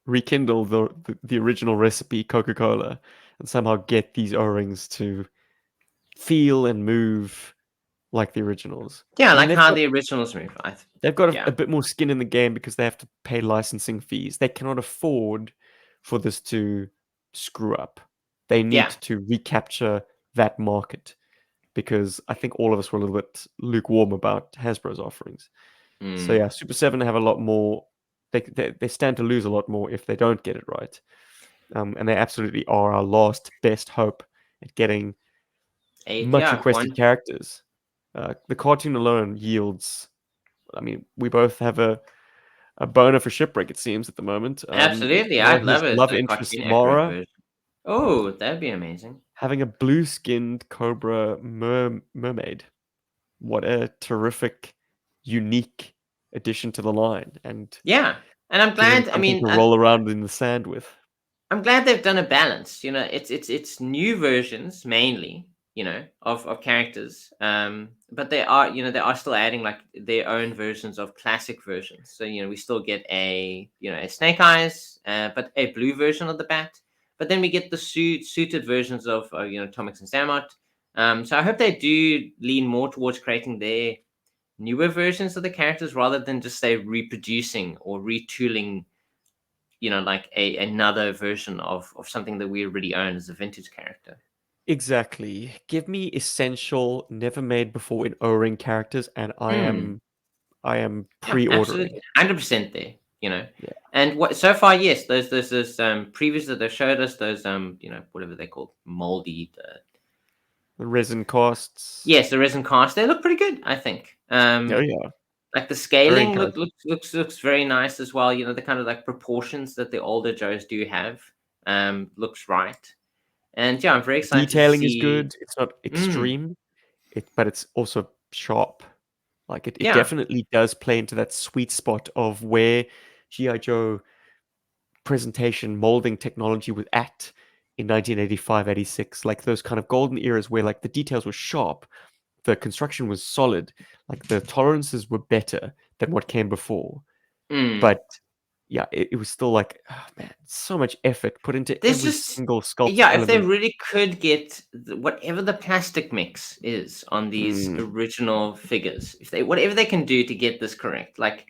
rekindle the original recipe Coca-Cola and somehow get these O-rings to feel and move like the originals. Yeah, like how the originals move. They've got a bit more skin in the game because they have to pay licensing fees. They cannot afford for this to screw up. They need Yeah. to recapture that market because I think all of us were a little bit lukewarm about Hasbro's offerings. So Mm. yeah, Super 7 have a lot more. They stand to lose a lot more if they don't get it right. And they absolutely are our last best hope at getting much Yeah. requested characters. The cartoon alone yields. I mean, we both have a boner for Shipwreck, it seems, at the moment. Absolutely. You know, I'd his love it. love A interest, cartoon accurate Mara, version. Oh, that'd be amazing. having a blue-skinned Cobra mermaid. What a terrific, unique addition to the line, and Yeah. And I'm give him glad. I something mean, to roll around in the sand with. I'm glad they've done a balance. You know, it's new versions mainly, you know, of characters. But they are, you know, they are still adding like their own versions of classic versions. So, you know, we still get a, you know, a Snake Eyes, but a blue version of the bat. But then we get the suited versions of, you know, Tomix and Samot. So I hope they do lean more towards creating their newer versions of the characters rather than just say reproducing or retooling, you know, like another version of something that we already own as a vintage character. Exactly. Give me essential, never made before in O-ring characters, and Mm, I am yeah, pre-ordering. absolutely, 100% there. You know, Yeah, and what so far, yes, those previews that they showed us, those you know, whatever they're called, moldy. the resin costs. Yes, the resin cast, they look pretty good, I think. Oh yeah, Like the very scaling encouraging. looks very nice as well. You know, the kind of like proportions that the older Joes do have, looks right. And yeah, I'm very excited to Detailing is see. good. It's not Mm, extreme, but it's also sharp. Like it yeah. definitely does play into that sweet spot of where GI Joe presentation molding technology was at in 1985, 86. Like those kind of golden eras where like the details were sharp, the construction was solid, like the tolerances were better than what came before. Mm. But yeah, it was still like, oh man, so much effort put into There's every just single sculpted yeah, if they element. really could get whatever the plastic mix is on these Mm, original figures, if they whatever they can do to get this correct, like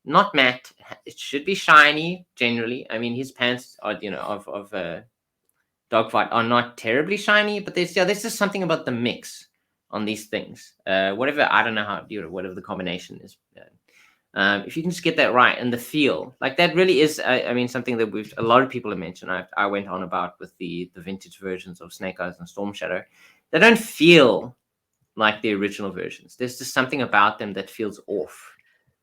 not matte, it should be shiny generally. I mean, his pants are, you know, of dogfight are not terribly shiny, but there's just something about the mix on these things. Whatever, I don't know how, you know, whatever the combination is. If you can just get that right and the feel, like that really is, I mean, something that a lot of people have mentioned. I went on about with the vintage versions of Snake Eyes and Storm Shadow. They don't feel like the original versions. There's just something about them that feels off.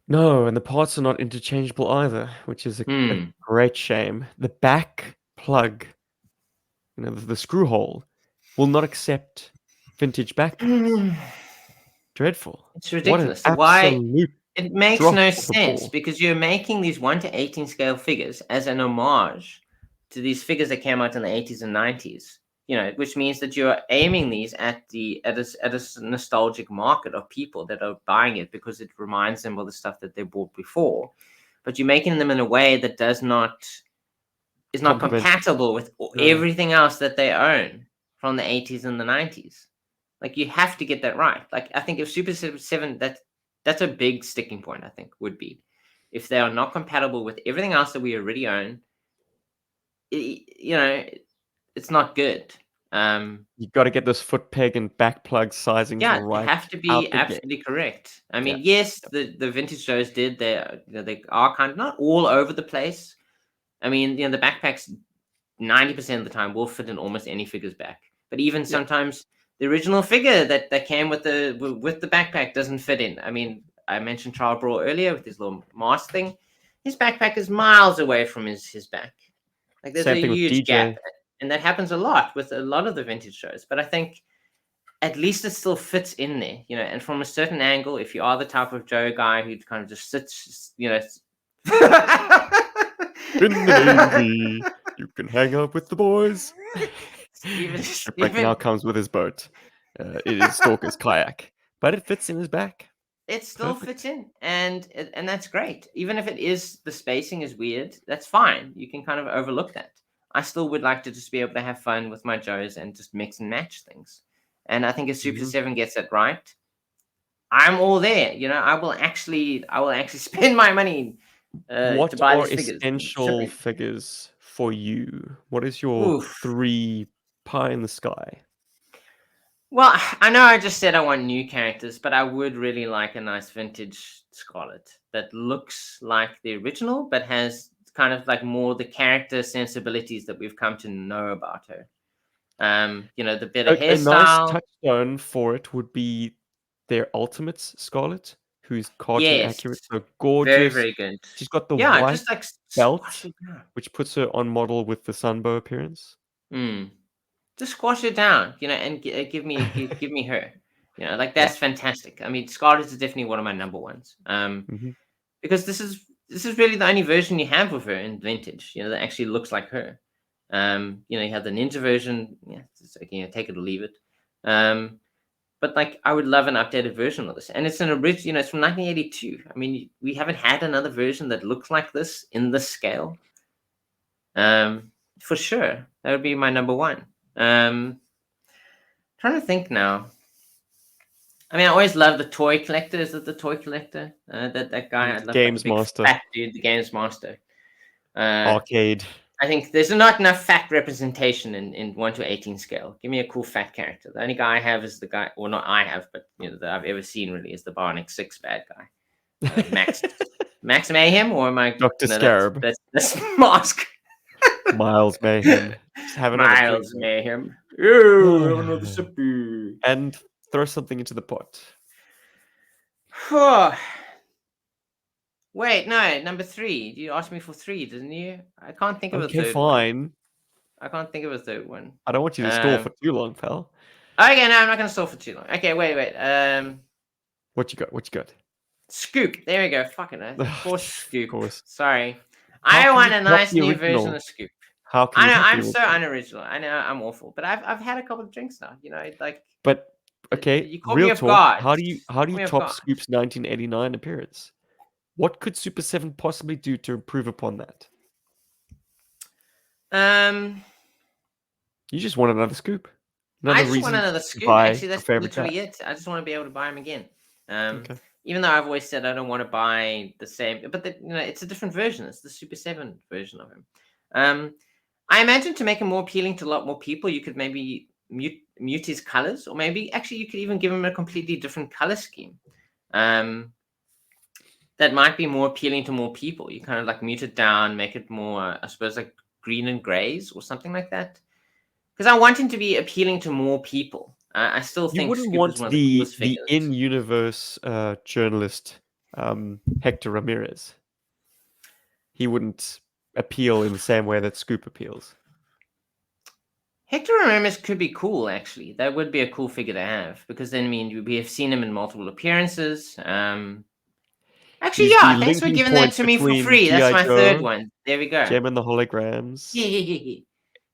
no, and the parts are not interchangeable either, which is a Hmm. great shame. The back plug, the screw hole, will not accept vintage backpacks. Dreadful. It's What an ridiculous. Why? absolute It makes drop no of the sense ball. because you're making these 1 to 18 scale figures as an homage to these figures that came out in the 80s and 90s. You know, which means that you're aiming these at a nostalgic market of people that are buying it because it reminds them of the stuff that they bought before. But you're making them in a way that is not Compliment. compatible with No. everything else that they own from the 80s and the 90s. Like you have to get that right. Like I think if Super 7, that's a big sticking point, I think, would be if they are not compatible with everything else that we already own, you know, it's not good. You got to get those foot peg and back plug sizings Yeah, they right have to out be the gate. absolutely correct. I Yeah. mean, yes, the vintage shows did. They are kind of not all over the place. I mean, you know, the backpacks 90% of the time will fit in almost any figure's back. But even Yeah. sometimes the original figure that came with the backpack doesn't fit in. I mean, I mentioned Charles Brawl earlier with his little mask thing. His backpack is miles away from his back. Like there's Same a thing with huge gap. DJ. And that happens a lot with a lot of the vintage shows. But I think at least it still fits in there, you know, and from a certain angle, if you are the type of Joe guy who kind of just sits, you know. In the Navy, you can hang out with the boys. Even Shipwreck now even comes with his boat. It is Stalker's kayak, but it fits in his back. it still fits Perfect. in, and that's great. Even if it is the spacing is weird, that's fine. You can kind of overlook that. I still would like to just be able to have fun with my Joes and just mix and match things. And I think if Super Mhm. 7 gets it right, I'm all there. You know, I will actually spend my money to What buy are these figures. essential Shipwreck. figures for you? What is your Oof. three pie in the sky? Well, I know I just said I want new characters, but I would really like a nice vintage Scarlet that looks like the original, but has kind of like more the character sensibilities that we've come to know about her. The better A nice hairstyle. touchstone for it would be their Ultimates Scarlet, who's cartoon Yes, accurate, so very, gorgeous. very good. She's got the Yeah, white just like squash belt, it down. which puts her on model with the Sunbow appearance. Mm. Just squash it down, and give me her. Like Yeah. that's fantastic. I mean, Scarlet is definitely one of my number ones. hmm Because this is really the only version you have of her in vintage. That actually looks like her. You have the ninja version. Yeah, it's like, take it or leave it. But like, I would love an updated version of this, and it's an original. It's from 1982. I mean, we haven't had another version that looks like this in this scale. For sure, that would be my number one. Trying to think now. I mean, I always love the toy collector. Is it the toy collector? That guy. I love like a Games big Master. fat dude, the games master. Arcade. I think there's not enough fat representation in 1/18 scale. Give me a cool fat character. The only guy I have is the guy, well, not I have, but that I've ever seen really is the Bionic 6 bad guy, Max Mayhem, or am I? Dr. No, Scarab. that's Mask. Miles Mayhem. Just have another drink. Miles Mayhem. Ew, have another sippy. And throw something into the pot. Wait, no, number 3. You asked me for 3, didn't you? I can't think of a Okay, third one. fine. I can't think of a third one. I don't want you to stall for too long, pal. Okay, no, I'm not gonna stall for too long. Okay, wait. What you got? Scoop. There we go. Fucking of course, Scoop. Of course. Sorry. How I can want you a top nice the new original? version of Scoop. How can I you know top the I'm so original? unoriginal. I know I'm awful, but I've had a couple of drinks now. Like. But okay, You caught me real off talk. guard. How do you Caught me off top guard. Scoop's 1989 appearance? What could Super 7 possibly do to improve upon that? You just want another Scoop. I just reason want another to Scoop. buy Actually, your that's favorite literally guy. it. I just want to be able to buy him again. Okay. Even though I've always said I don't want to buy the same, but it's a different version. It's the Super 7 version of him. I imagine to make him more appealing to a lot more people, you could maybe mute his colors, or maybe actually you could even give him a completely different color scheme. That might be more appealing to more people. You kind of like mute it down, make it more, I suppose, like green and grays or something like that. Because I want him to be appealing to more people. I still You think wouldn't Scoop want is one of the coolest figures. in-universe journalist Hector Ramirez. He wouldn't appeal in the same way that Scoop appeals. Hector Ramirez could be cool, actually. That would be a cool figure to have, because then, I mean, we have seen him in multiple appearances. Actually, He's yeah, the thanks for linking giving that point to me for between free. That's GI my third Joe, one. There we go. Gem and the Holograms. Something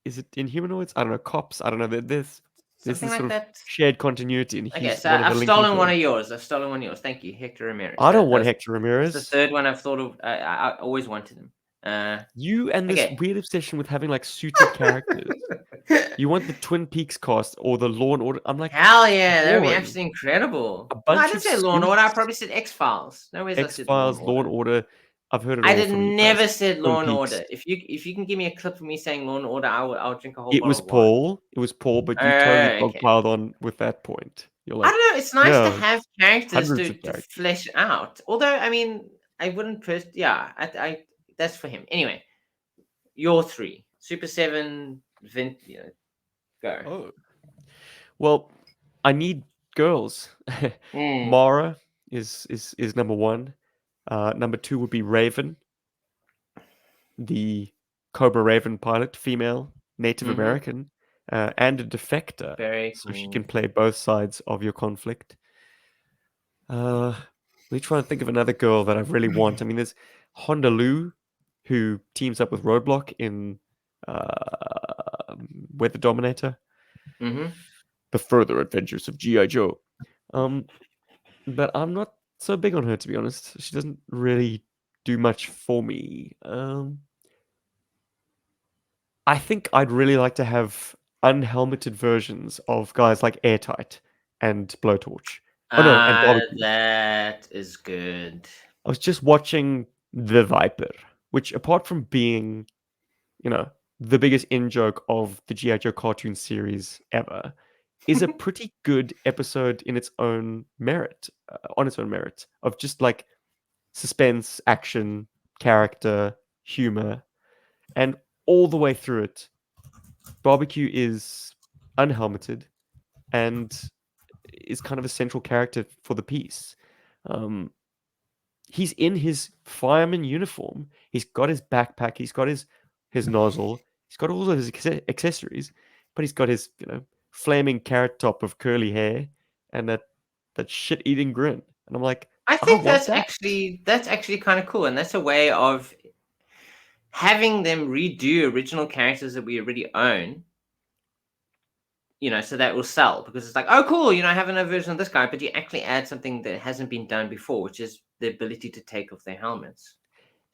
Is it Inhumanoids? I don't know. Cops? I don't know. There's this like sort of that. shared continuity, and Okay, he's so one of the I've linking stolen one of points. yours. Thank you, Hector Ramirez. I don't want That's Hector Ramirez. the third one I've thought of. I always wanted him. You and this Okay. weird obsession with having like suited characters. You want the Twin Peaks cast or the Law and Order. I'm like, Hell yeah, that would be boring. absolutely incredible. A No, bunch I didn't of say Law and Order. I Scoops, probably said X-Files. No ways I said Law and X-Files, Law and Order. Order. I've heard it I all did from you never guys. said Twin Law and Peaks. Order. If you can give me a clip of me saying Law and Order, I'll drink a whole It bottle was of wine. Paul. It was Paul, but you totally Okay. dogpiled on with that point. You're I like, don't know. It's nice to no, have characters hundreds to of characters. flesh out. Although, I mean, I wouldn't. Yeah, I that's for him. Anyway, your 3 Super 7 Vint. Go. Oh. Well, I need girls. Mm. Mara is number 1. Number 2 would be Raven, the Cobra Raven pilot, female, Native American, and a defector. Very So cool. she can play both sides of your conflict. Let me try and think of another girl that I really want. I mean, there's Honda Lu, who teams up with Roadblock in Weather Dominator. The Further Adventures of GI Joe. But I'm not so big on her, to be honest. She doesn't really do much for me. I think I'd really like to have unhelmeted versions of guys like Airtight and Blowtorch. Oh no, and Barbecue. That is good. I was just watching The Viper, which apart from being, the biggest in joke of the GI Joe cartoon series ever, is a pretty good episode in its own merit, on its own merit, of just like suspense, action, character, humor, and all the way through it, Barbecue is unhelmeted and is kind of a central character for the piece. Um, he's in his fireman uniform. He's got his backpack. He's got his nozzle. He's got all of his accessories, but he's got his flaming carrot top of curly hair and that shit eating grin. And I'm like, I I think want that's that. actually kind of cool, and that's a way of having them redo original characters that we already own. So that will sell because it's like, oh, cool, I have another version of this guy, but you actually add something that hasn't been done before, which is the ability to take off their helmets.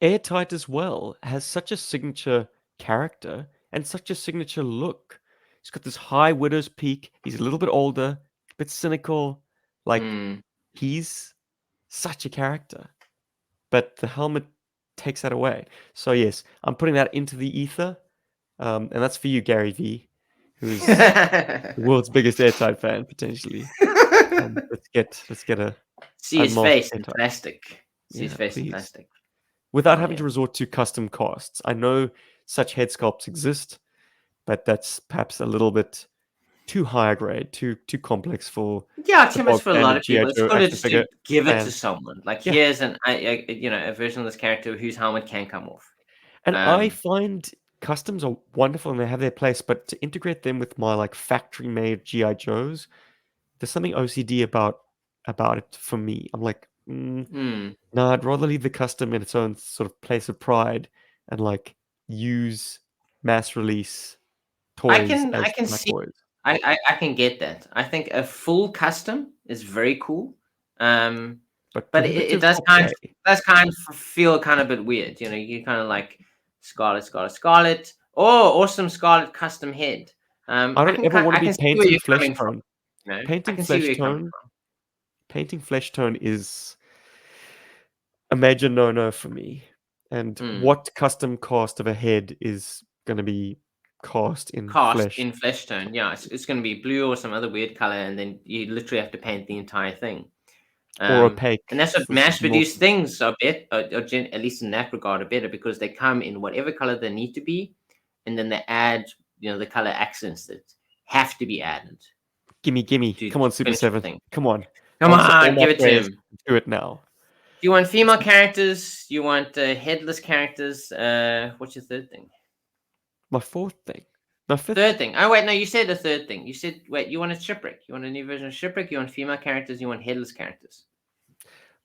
Airtight as well has such a signature character and such a signature look. He's got this high widow's peak. He's a little bit older, a bit cynical. Like Mm. he's such a character, but the helmet takes that away. So yes, I'm putting that into the ether, and that's for you, Gary V, who's the world's biggest airtight fan potentially. Let's get a See his unmasked face in airtight. plastic. See his Yeah, face in please. plastic. Without Oh having to yeah. resort to custom casts. I know such head sculpts exist, but that's perhaps a little bit too high grade, too complex for Yeah, the too much bog for a lot standard of GI people. It's Joe cooler action just to figure give it to fan. someone. Like Yeah, here's a version of this character whose helmet can come off. and I Um, find customs are wonderful and they have their place, but to integrate them with my like factory made GI Joes, there's something OCD about it for me. I'm like, hmm. no, I'd rather leave the custom in its own sort of place of pride and like use mass release I toys can I as can my see toys. I can get that. I think a full custom is very cool. But But it prohibitive does for kind of play. feel kind of a bit weird. You kind of like Scarlet, oh, awesome Scarlet custom head. I don't ever want to I be can see where painting you're flesh coming from. tone. I Painting can see where flesh you're coming tone, from. painting flesh tone is a major no-no for me. And Hmm. what custom cast of a head is going to be cast in Cast flesh in flesh tone. Yeah, it's going to be blue or some other weird color, and then you literally have to paint the entire thing. or And opaque, that's what which would mass be produced awesome. things are at least in that regard, are better because they come in whatever color they need to be, and then they add, the color accents that have to be added Gimme. to Come on, Super finish the 7. thing. Come on. Come Answer all on, my give it to prayers. him. Do it now. Do you want It's female characters? You want headless characters? What's your third thing? my fourth thing. My fifth. Third thing. Oh wait, no, you said the third thing. You said wait, you want a shipwreck. You want a new version of shipwreck. You want female characters. You want headless characters.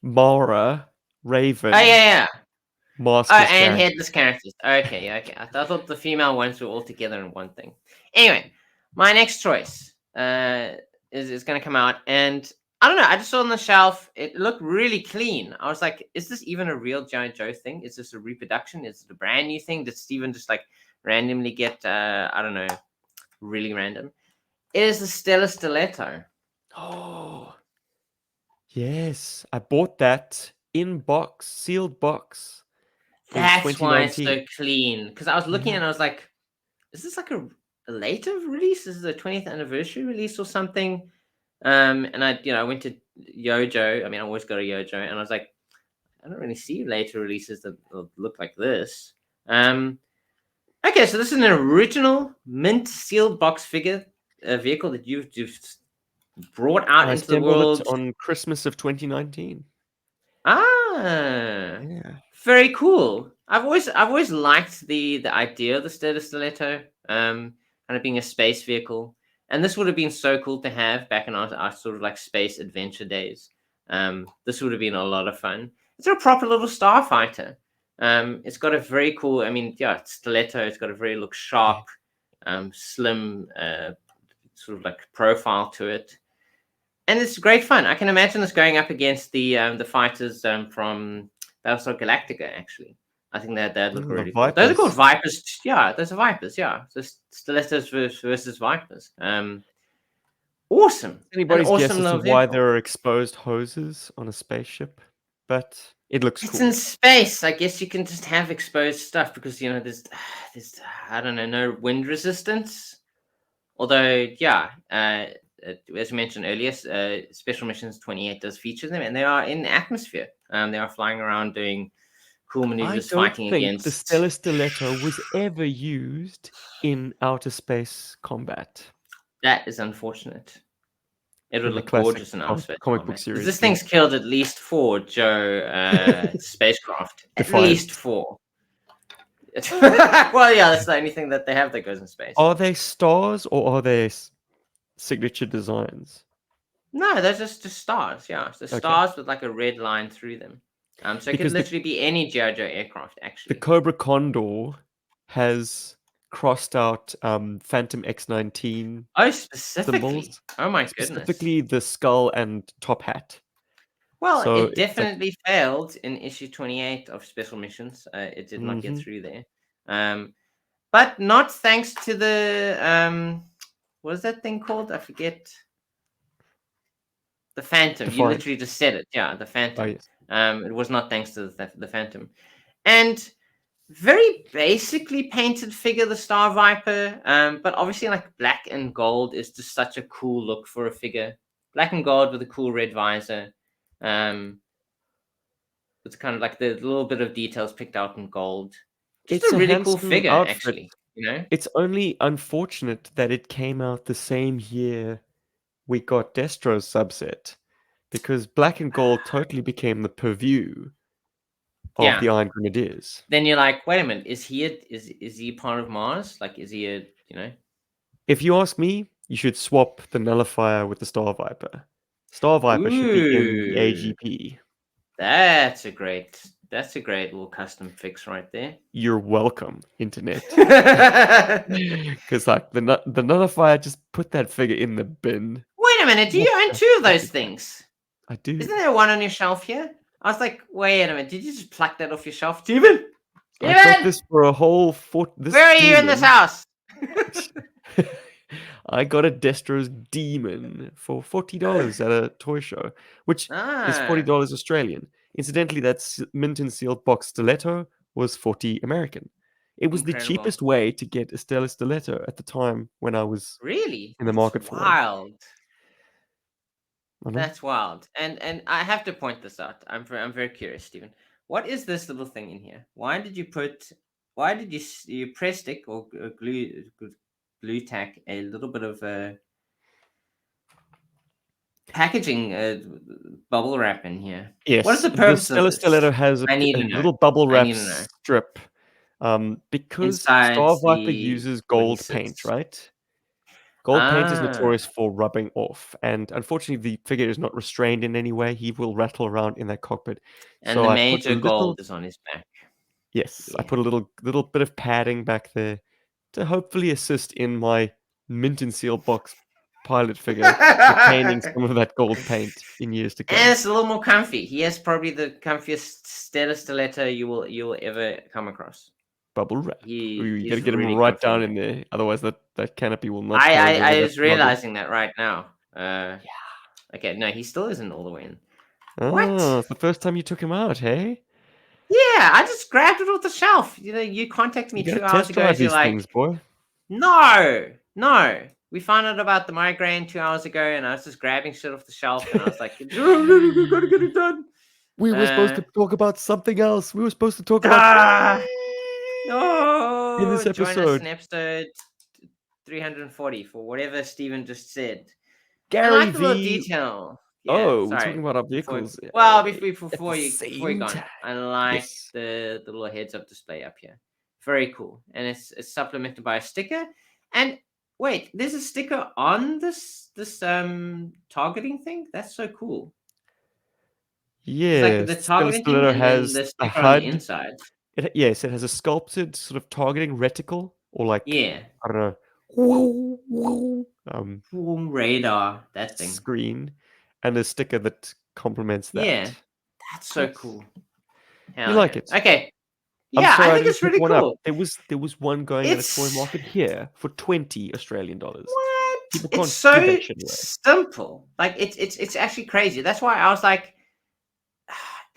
Mara, Oh Raven, yeah. Oh, maskless and character. headless characters. Okay. I thought the female ones were all together in one thing. Anyway, my next choice is going to come out, and I don't know. I just saw it on the shelf. It looked really clean. I was like, is this even a real G.I. Joe thing? Is this a reproduction? Is it a brand new thing? Did Steven just like randomly get, I don't know, really random? It is the Stellar Stiletto. Oh, yes. I bought that in box, sealed box in That's why it's so 2019. clean. Because I was looking Yeah. and I was like, is this like a later release? Is it a 20th anniversary release or something? And I went to Yojo. I mean, I always go to Yojo, and I was like, I don't really see later releases that look like this. Okay, so this is an original mint sealed box figure vehicle that you've brought out I into the assembled it world. on Christmas of 2019. Ah, Yeah. very cool. I've always liked the idea of the Stiletto, kind of being a space vehicle, and this would have been so cool to have back in our sort of like space adventure days. This would have been a lot of fun. It's a proper little starfighter. It's got a very cool. I mean, yeah, stiletto. It's got a very sharp, slim, sort of like profile to it, and it's great fun. I can imagine this going up against the fighters from Battlestar Galactica. Actually, I think that look Oh, the really cool. Those are called Vipers. Vipers. Yeah, those are Vipers. Yeah, so Stilettos versus Vipers. Awesome, an Anybody's awesome guess as to little why vehicle. there are exposed hoses on a spaceship? but it looks It's cool. in space. I guess you can just have exposed stuff because there's I don't know, no wind resistance. Although, yeah, as mentioned earlier, Special Missions 28 does feature them, and they are in atmosphere. They are flying around doing cool I maneuvers, don't fighting think the against. Stellar Stiletto was ever used in outer space combat That is unfortunate. It would in the look classic gorgeous in outer space comic book combat. Because series. this thing's killed at least 4 Joe spacecraft. At Defiant. least 4. Well, yeah, that's the only thing that they have that goes in space. Are they stars or are they signature designs? No, they're just stars. Yeah, the Okay. stars with like a red line through them. So it could Because literally be any GI Joe aircraft, the actually. Cobra Condor has crossed out Phantom X-19 Oh, specifically. symbols, Oh my goodness. specifically the skull and top hat. Well, So it it's like, definitely failed in issue 28 of Special Missions. It did not get mhm. through there. But not thanks to the what is that thing called? I forget. The Phantom. You Defiant. literally just said it. Yeah, the Oh Phantom. yes. It was not thanks to the Phantom. And very basically painted figure, the Star Viper. But obviously, like black and gold is just such a cool look for a figure. Black and gold with a cool red visor. It's kind of like the little bit of details picked out in gold. Just It's a a really cool handsome figure, outfit. actually. It's only unfortunate that it came out the same year we got Destro's subset, because black and gold totally became the purview of the Yeah. Iron Grenadiers. Then you're like, wait a minute, is he part of Mars? Like, is he a If you ask me, you should swap the Nullifier with the Star Viper. Star Viper should be in the Ooh, AGP. that's a great little custom fix right there. You're welcome, internet. Wait Because like the Nullifier, just put that figure in the bin. a minute, do you What own the 2 of heck those is that? things? I do. Isn't there one on your shelf here? I was like, wait a minute, did you just pluck that off your shelf, Steven? I got Steven! this for a whole this Where are you in this demon. house? I got a Destro's Demon for $40 at a toy show, which is Ah, $40 Australian. Incidentally, that mint and sealed box stiletto was $40 American. It was the incredible. cheapest way to get a stellar stiletto at the time when I was Really? in the That's market for one. wild. I know. That's wild. And I have to point this out. I'm very curious, Stephen. What is this little thing in here? Why did you press stick or glue tack a little bit of packaging bubble wrap in here? What is Yes, the the purpose of stellar this? stiletto has I need a to know. little bubble I wrap need to know. strip. Because Inside Star Viper the uses where he gold paint, sits. right? Gold paint is Ah, notorious for rubbing off, and unfortunately, the figure is not restrained in any way. He will rattle around in that cockpit. and So the I put a major little, gold is on his back. yes, I Yeah. put a little bit of padding back there to hopefully assist in my mint and seal box pilot figure retaining some of that gold paint in years to And come. it's a little more comfy. He has probably the comfiest stellar stiletto you will ever come across. Bubble wrap. Ooh, you gotta He's get him really right comfy in down there. in there, otherwise that canopy will not hold all I of that was smuggle. realizing that right now. Okay, no, he still isn't all the way in. Oh, What? it's the first time you took him out, hey? Yeah, I just grabbed it off the shelf. You contacted me You gotta 2 hours test ago. drive You're these like, things, boy. no. We found out about the migraine 2 hours ago, and I was just grabbing shit off the shelf, and I was like, gotta get it done. We were supposed to talk about something else. We were supposed to talk about Ah, in no, this join us in episode. episode 340 for whatever Steven just said. I Gary like the little V. detail. Yeah, Oh, we're talking sorry. about our Before, vehicles well, at the before you same gone, time. I like Yes. the little heads-up display up here. Very cool, and it's supplemented by a sticker. And wait, there's a sticker on this targeting thing. That's so cool. It's like the Yes. Stellar targeting thing, Stiletto and then has the a sticker on the HUD. inside. Yes, it has a sculpted sort of targeting reticle, or like, Yeah, I don't know, boom, radar. That thing. screen, and a sticker that complements Yeah, that. that's so Nice. cool. You Hell like yeah. it? Okay. I'm Yeah, sorry I I think didn't it's pick really one up. cool. There was one going at a toy It's market here for 20 Australian dollars. what? People It's can't give so that shit away. simple. Like it's actually crazy. That's why I was like,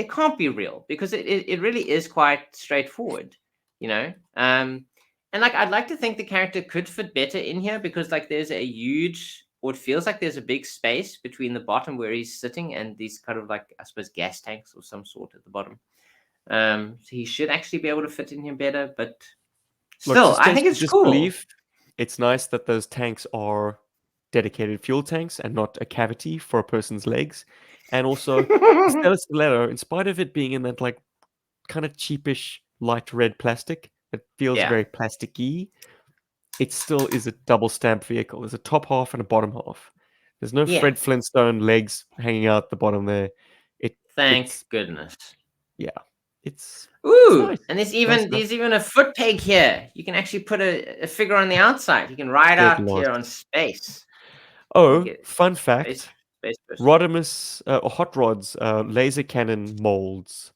it can't be real because it really is quite straightforward, you know. And like I'd like to think the character could fit better in here because like there's a huge, or it feels like there's a big space between the bottom where he's sitting and these kind of like I suppose gas tanks of some sort at the bottom. So he should actually be able to fit in here better, but Look, still, I think suspension of it's cool. disbelief. It's nice that those tanks are dedicated fuel tanks and not a cavity for a person's legs. And also, the Stella Stiletto, in spite of it being in that like kind of cheapish light red plastic, it feels Yeah. very plasticky. It still is a double stamp vehicle. There's a top half and a bottom half. There's no Yeah. Fred Flintstone legs hanging out the bottom there. Thank It's goodness. yeah, it's Ooh, nice. and Nice enough. there's even a foot peg here. You can actually put a figure on the outside. You can ride Dead out here on last. space. You Oh, get fun space fact. space person. Rodimus or Hot Rod's laser cannon molds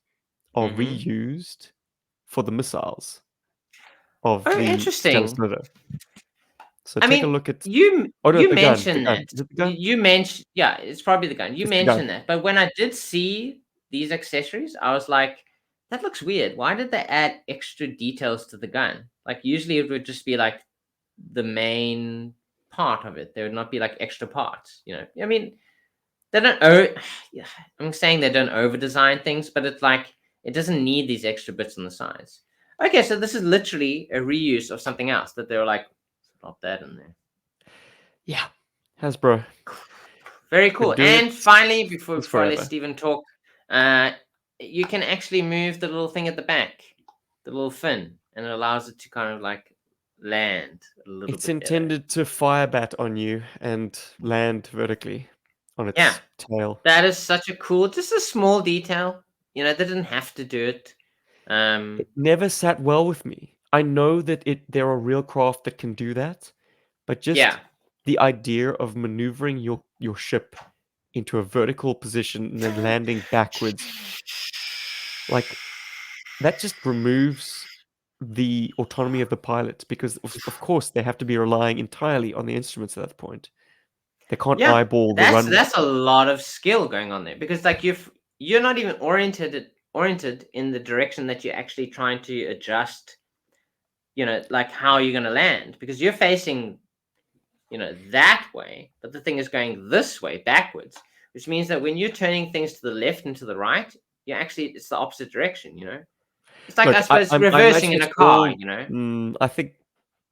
are Mm-hmm. reused for the missiles of Oh, the Stella interesting. Slitter. So I take a mean, look at. you Oh no, you the gun. The mentioned gun. that. Is it the gun? You mentioned, yeah, it's probably the gun. You It's the gun. mentioned that, but when I did see these accessories, I was like, that looks weird. Why did they add extra details to the gun? Like usually it would just be like the main part of it. There would not be like extra parts. You know, I mean, they don't. Yeah, I'm saying they don't over design things, but it's like it doesn't need these extra bits on the sides. Okay, so this is literally a reuse of something else that they were like, drop that in there. Yeah. Hasbro. Very Been cool. doing it And finally, since before I let forever. Stephen talk, uh, you can actually move the little thing at the back, the little fin, and it allows it to kind of like land a little It's bit better. intended to fire bat on you and land vertically on Yeah, its tail. that is such a cool, just a small detail. You know, they didn't have to do it. It never sat well with me. I know that there are real craft that can do that, but just Yeah. the idea of maneuvering your ship into a vertical position and then landing backwards, like that just removes the autonomy of the pilot because of course they have to be relying entirely on the instruments at that point. They can't Yeah, eyeball the runway. that's a lot of skill going on there because like you're not even oriented in the direction that you're actually trying to adjust, you know, like how you're going to land because you're facing, you know, that way, but the thing is going this way backwards, which means that when you're turning things to the left and to the right, you actually it's the opposite direction, you know. It's like I Look, suppose I reversing imagine in it's a car, all. you know. I think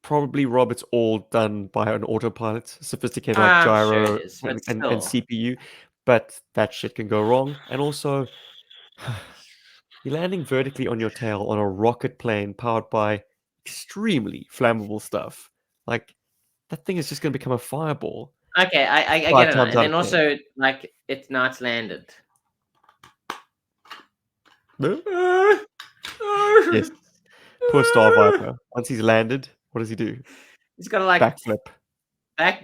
probably Rob, it's all done by an autopilot, sophisticated like I'm sure it gyro is, but and still. CPU, but that shit can go wrong. And also, you're landing vertically on your tail on a rocket plane powered by extremely flammable stuff. Like that thing is just going to become a fireball Okay, I get five it now. times And out of then 10. also like it's now it's landed. Yes. Poor Star Viper. Once he's landed, what does he do? He's got to like Backflip.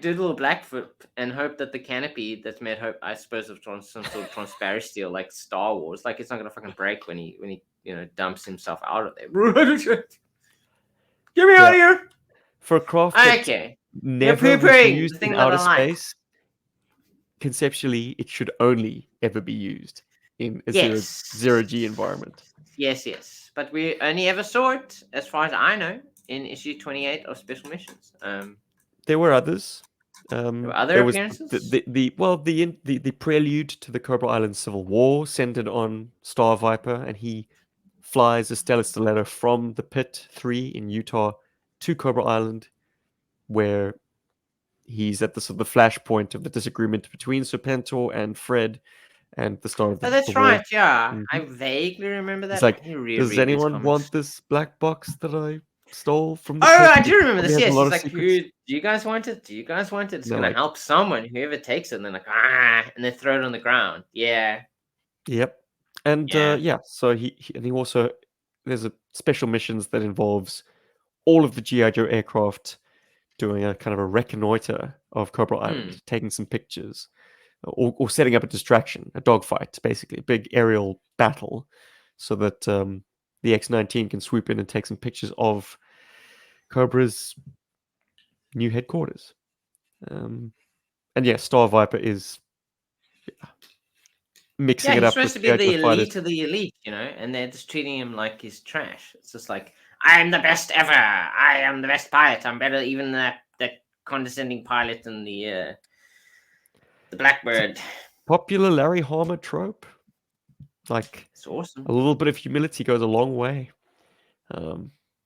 do a little black flip and hope that the canopy that's made hope I suppose of some sort of transparent steel like Star Wars, like it's not gonna fucking break when he you know dumps himself out of there. Get me out Yeah. of here. For a craft that Okay. You're never was pooping, used the in thing that outer I like. space, conceptually, it should only ever be used in a zero G Yes. environment. Yes. But we only ever saw it, as far as I know, in issue 28 of Special Missions. There were others. There were other There was appearances. the prelude to the Cobra Island Civil War centered on Star Viper, and he flies a Stellar Stiletto from the Pit 3 in Utah to Cobra Island, where he's at the sort of the flashpoint of the disagreement between Serpentor and Fred and the start of Oh, the that's war. right. Yeah, I Mhm. vaguely remember He's that. I like, need to "Does reread these anyone comics. want this black box that I stole from the Oh, I pit? do It remember probably this. has a Yes, lot he's of like, "Who secrets." do you guys want it? Do you guys want it? It's And they're gonna like, help someone. Whoever takes it." And they're like, "Ah," and they throw it on the ground. Yeah, "Yep." And yeah. yeah, so he also there's a special missions that involves all of the GI Joe aircraft doing a kind of a reconnoiter of Cobra Hmm. Island, taking some pictures, or setting up a distraction, a dogfight, basically a big aerial battle, so that the X-19 can swoop in and take some pictures of Cobra's new headquarters. And yeah, Star Viper is mixing Yeah, it he's up with supposed to be GI Joe the fighters. elite of the elite, and they're just treating him like he's trash. It's just like, I am the best ever. I am the best pilot. I'm better even than that condescending pilot in the Blackbird. Popular Larry Harmer trope. Like It's awesome. a little bit of humility goes a long way.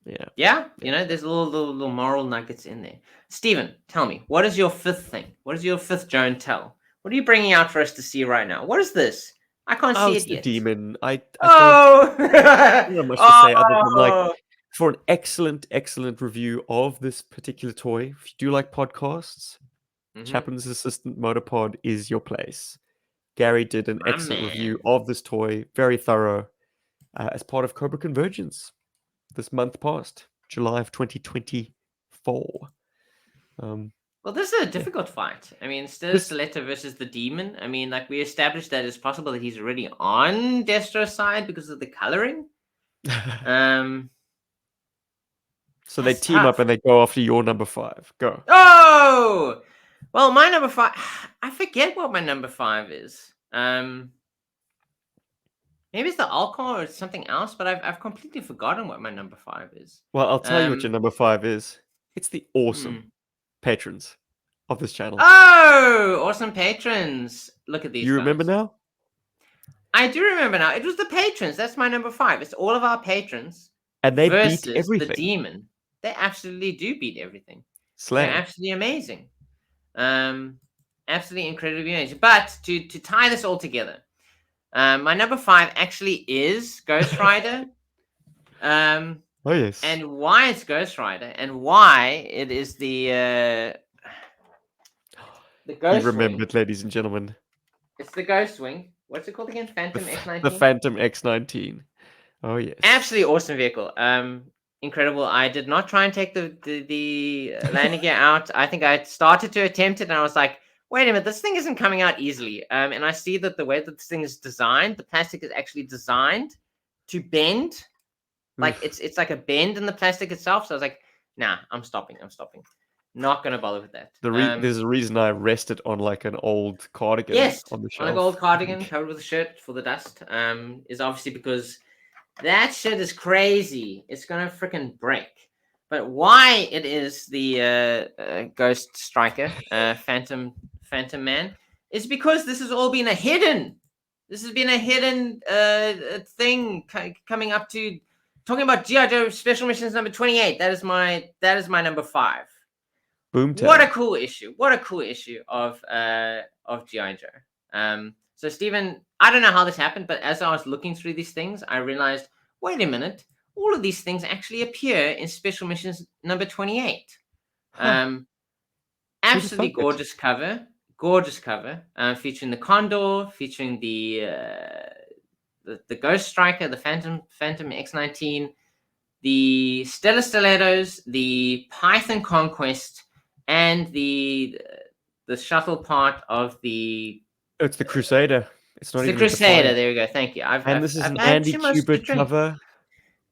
Yeah. Yeah, there's little moral nuggets in there. Stephen, tell me, what is your fifth thing? What is your fifth Joan tell? What are you bringing out for us to see right now? What is this? I can't Oh, see it's it the yet. demon. I Oh! don't have much to say other than like Oh! for an excellent review of this particular toy. If you do like podcasts, Mhm. Chaplin's Assistant Motorpod is your place. Gary did an My excellent review man. of this toy, very thorough, as part of Cobra Convergence this month past, July of 2024. Well, this is a Yeah. difficult fight. I mean, still This Stiletto versus the demon. I mean, like we established that it's possible that he's already on Destro's side because of the coloring. Um, so they that's team up tough. and they go after your number 5. Go. Oh, well, my number 5. I forget what my number 5 is. Maybe it's the alcohol or it's something else, but I've completely forgotten what my number 5 is. Well, I'll tell you what your number 5 is. It's the awesome Hmm. patrons of this channel. Oh, awesome patrons! Look at these You remember guys. now? I do remember now. It was the patrons. That's my number 5. It's all of our patrons And they beat versus the everything. demon. They absolutely do beat everything. They're Slay. absolutely amazing. Absolutely incredibly amazing. But to tie this all together, my number 5 actually is Ghost Rider. Oh yes. And why it's Ghost Rider and why it is the He Ghost Wing. remembered, ladies and gentlemen. It's the Ghost Wing. What's it called again? The, Phantom the X19. Phantom X19. Oh yes. Absolutely awesome vehicle. Incredible. I did not try and take the landing gear out. I think I started to attempt it and I was like, wait a minute, this thing isn't coming out easily. And I see that the way that this thing is designed, the plastic is actually designed to bend. Like it's like a bend in the plastic itself. So I was like, nah, I'm stopping. Not gonna bother with that. There's a reason I rested on like an old cardigan Yes, on the on a shelf. gold cardigan covered with a shirt for the dust. Is obviously because that shit is crazy. It's gonna freaking break. But why it is the Ghost Striker, Phantom Man, is because this has all been a hidden. This has been a hidden thing coming up to talking about GI Joe Special Missions number 28. That is my number 5. Boomtown. What a cool issue! What a cool issue of GI Joe. So Stephen, I don't know how this happened, but as I was looking through these things, I realized, wait a minute, all of these things actually appear in Special Missions number 28. Huh. Absolutely gorgeous cover, featuring the Condor, featuring the Ghost Striker, the Phantom X19, the Stellar Stilettos, the Python Conquest, and the shuttle part of the It's the Crusader. It's not even a Crusader. Defiant. There we go. Thank you. I've And this is an had Andy too much to Kubert drink. cover.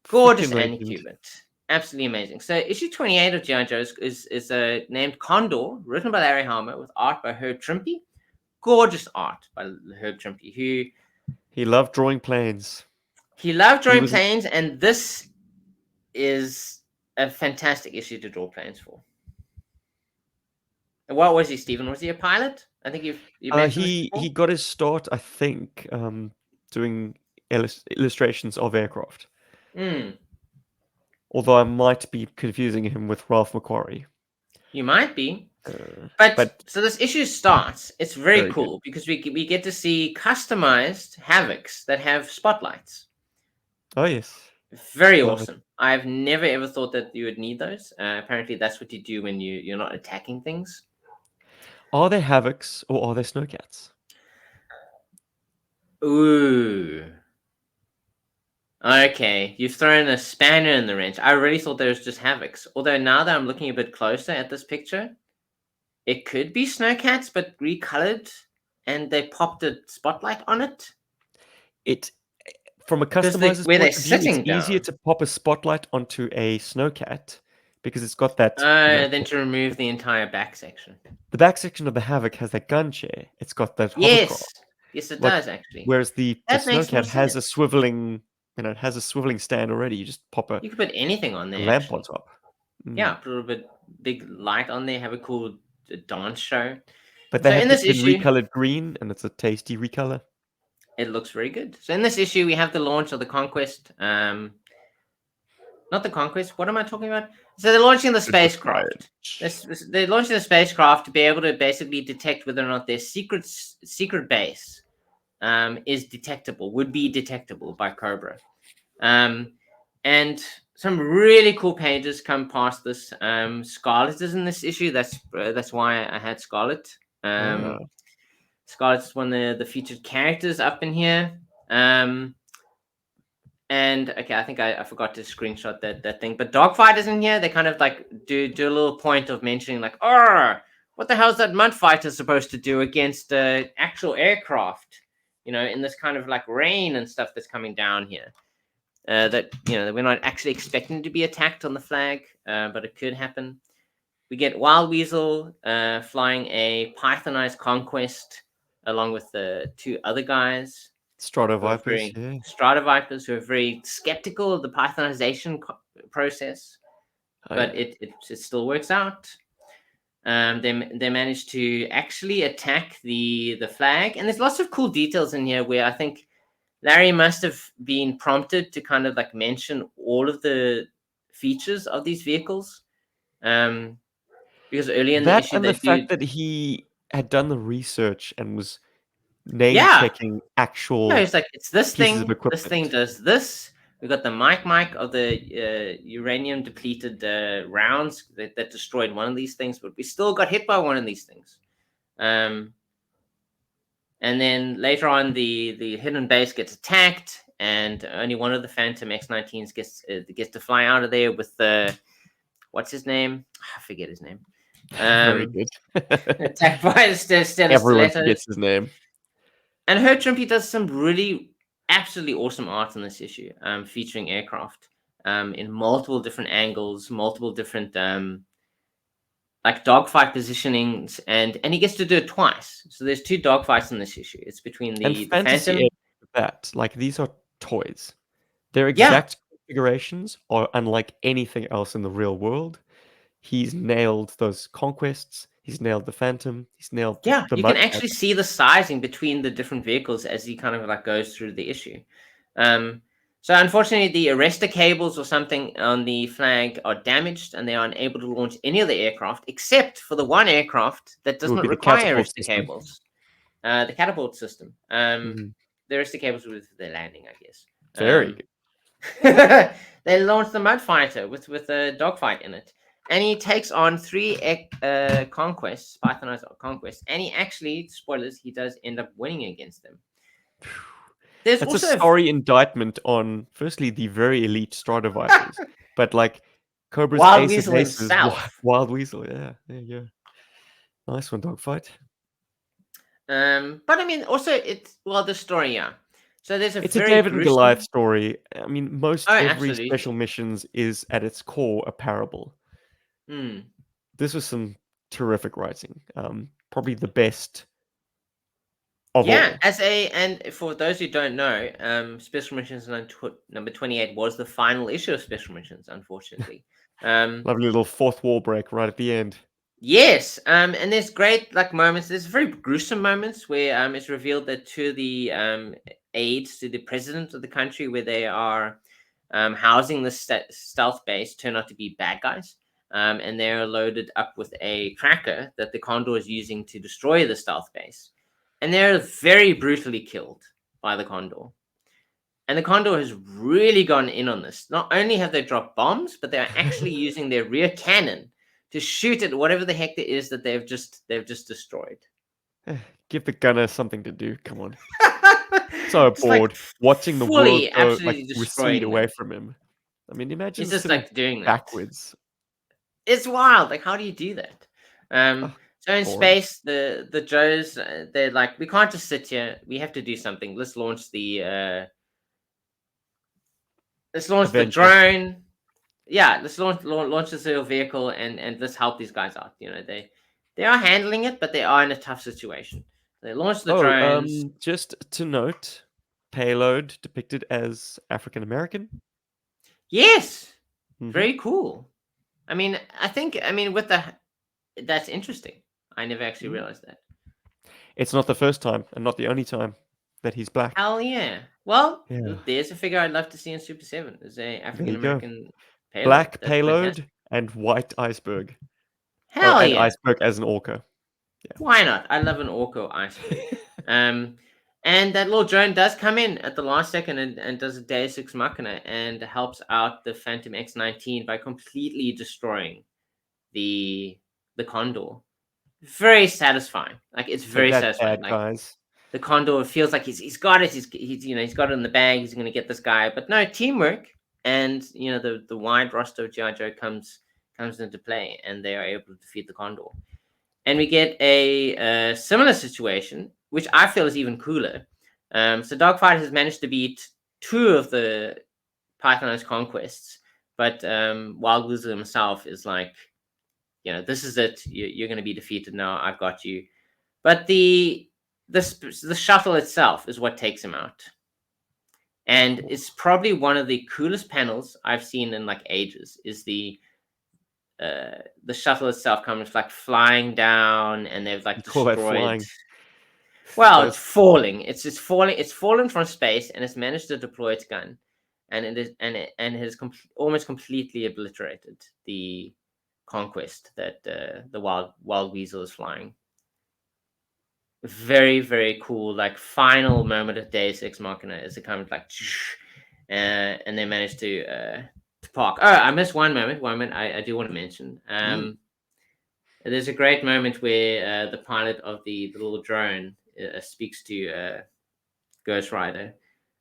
Gorgeous Freaking Andy legend. Kubert. Absolutely amazing. So issue 28 of GI Joe is named Condor, written by Larry Hama with art by Herb Trimpe. Gorgeous art by Herb Trimpe, who He loved drawing planes. he loved drawing was- planes, and this is a fantastic issue to draw planes for. And what was he, Stephen? Was he a pilot? I think you mentioned this before. He got his start, I think, doing illustrations of aircraft. Mm, Although I might be confusing him with Ralph McQuarrie. you might be. But so this issue starts. It's very Very cool because we get to see customized Havocs that have spotlights. Oh yes. Very Love it. awesome. I've never ever thought that you would need those. Apparently, that's what you do when you're not attacking things. Are they Havocs or are they Snowcats? Ooh. Okay, you've thrown a spanner in the wrench. I really thought there was just Havocs. Although now that I'm looking a bit closer at this picture, it could be Snowcats, but recolored, and they popped a spotlight on it. From a customizer's where point they're of view, sitting it's easier down. to pop a spotlight onto a Snowcat because it's got that. Then to remove the entire back section. The back section of the Havoc has that gun chair. It's got that hovercraft. Yes. Yes, it Like, does actually. whereas the That makes more snowcat has a sense. swiveling, it has a swiveling stand already. You just pop You could put anything on a there lamp on actually. top. Mm. Yeah, put a little bit big light on there, have a cool dance show. But they So in have this been issue, recolored green, and it's a tasty recolor. it looks very good. So in this issue, we have the launch of the Conquest. Not the Conquest. What am I talking about? So they're launching the Good fight. spacecraft. They're launching the spacecraft to be able to basically detect whether or not their secret base is detectable, would be detectable by Cobra. And some really cool pages come past this. Scarlet is in this issue. That's why I had Scarlet. Ah. Scarlet's one of the featured characters up in here. And okay, I think I forgot to screenshot that thing. But Dogfight is in here. They kind of like do a little point of mentioning like, oh, what the hell is that mud fighter supposed to do against actual aircraft? In this kind of like rain and stuff that's coming down here. That we're not actually expecting to be attacked on the flag, but it could happen. We get Wild Weasel flying a Pythonized Conquest along with the two other guys. Strato Who are Vipers, very yeah. Strata Vipers, who are very skeptical of the Pythonization process, Oh, but yeah. it still works out. They managed to actually attack the flag, and there's lots of cool details in here where I think Larry must have been prompted to kind of like mention all of the features of these vehicles, because early in the That issue and the they do. fact that he had done the research and was name Yeah, checking no, actual it's like it's this pieces of thing. This thing equipment. does this. We got the mic of the uranium depleted rounds that destroyed one of these things, but we still got hit by one of these things. And then later on, the hidden base gets attacked, and only one of the Phantom X-19s gets to fly out of there with the what's his name? I forget his name. Very good. Attacked by the stellar Everyone stilettos. forgets his name. And Herb Trimpe does some really absolutely awesome art in this issue, featuring aircraft in multiple different angles, multiple different like dogfight positionings, and he gets to do it twice. So there's two dogfights in this issue. It's between And the fantasy Phantom. airs like that, like these are toys. Their Yeah, exact configurations are unlike anything else in the real world. He's nailed those conquests. He's nailed the Phantom. He's nailed yeah, the you can Mudcat. actually see the sizing between the different vehicles as he kind of like goes through the issue. Um, so unfortunately, the arrestor cables or something on the flag are damaged, and they are unable to launch any of the aircraft except for the one aircraft that It does would not be the require catapult arrestor system. cables. The catapult system. Mhm. The arrestor cables with the landing, I guess. Very good. They launched the mud fighter with a dogfight in it, and he takes on three conquests, Pythonized conquests, and he actually, spoilers, he does end up winning against them. There's That's a also sorry indictment on, firstly, the very elite Strata Vipers, but like Cobra's Wild ace of Weasel aces, himself. Wild Weasel. Yeah, there you go. Nice one, dogfight. But I mean, also the story, yeah. So there's a It's a very David and Goliath gruesome. story. I mean, most Oh, every absolutely. special missions is at its core a parable. Hmm. This was some terrific writing. Probably the best of Yeah, all. and for those who don't know, Special Missions number 28 was the final issue of Special Missions, unfortunately. Um, Lovely little fourth wall break right at the end. yes, and there's great like moments. There's very gruesome moments where it's revealed that two of the aides to the president of the country, where they are housing the stealth base, turn out to be bad guys. And they're loaded up with a tracker that the Condor is using to destroy the stealth base. And they're very brutally killed by the Condor. And the Condor has really gone in on this. Not only have they dropped bombs, but they're actually using their rear cannon to shoot at whatever the heck it is that they've just destroyed. Give the gunner something to do. Come on. So Just like bored watching the world fully, go like absolutely recede destroying away them. from him. I mean, imagine He's just sitting like doing that. backwards. It's wild. Like, how do you do that? Oh, So in boring. space, the Joes, they're like, we can't just sit here. We have to do something. Let's launch the Avenger. drone. Yeah, let's launch this little vehicle and let's help these guys out. They are handling it, but they are in a tough situation. They launched the Oh, drones. just to note, payload depicted as African American. Yes, Hmm. very cool. I mean, with that's interesting. I never actually realized that. It's not the first time and not the only time that he's black. Hell yeah. Well, Yeah, there's a figure I'd love to see in Super 7. Is a there African you go. American payload. Black That's payload fantastic. and white iceberg. Oh, Hell and yeah. iceberg as an orca. Why not? I love an Orco iceberg. Yeah. Um, and that little drone does come in at the last second and does a Deus Ex Machina and helps out the Phantom X-19 by completely destroying the Condor. Very satisfying. Like, it's Take very that, satisfying. bad Like, guys. the Condor feels like he's got it. He's got it in the bag. He's going to get this guy. But no, teamwork, and the wide roster of GI Joe comes into play, and they are able to defeat the Condor. And we get a similar situation, which I feel is even cooler. So Dogfight has managed to beat two of the Python's conquests, but Wild Weasel himself is like, this is it. You're going to be defeated now. I've got you. But the shuttle itself is what takes him out, and it's probably one of the coolest panels I've seen in like ages. Is the shuttle itself comes like flying down, and they've like You call that destroyed. flying? Well, That it's was falling. It's falling. It's fallen from space, and it's managed to deploy its gun, and it has almost completely obliterated the conquest that the wild weasel is flying. Very, very cool. Like, final moment of Deus Ex Machina is it kind of like, and they managed to park. Oh, I missed one moment. I do want to mention. There's a great moment where the pilot of the little drone speaks to Ghost Rider,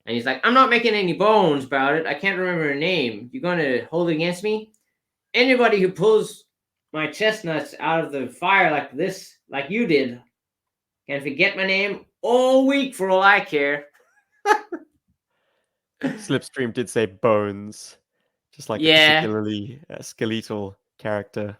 and he's like, "I'm not making any bones about it. I can't remember her name. You're gonna hold it against me? Anybody who pulls my chestnuts out of the fire like this, like you did, can forget my name all week for all I care." Slipstream did say bones, just like a Yeah, particularly skeletal character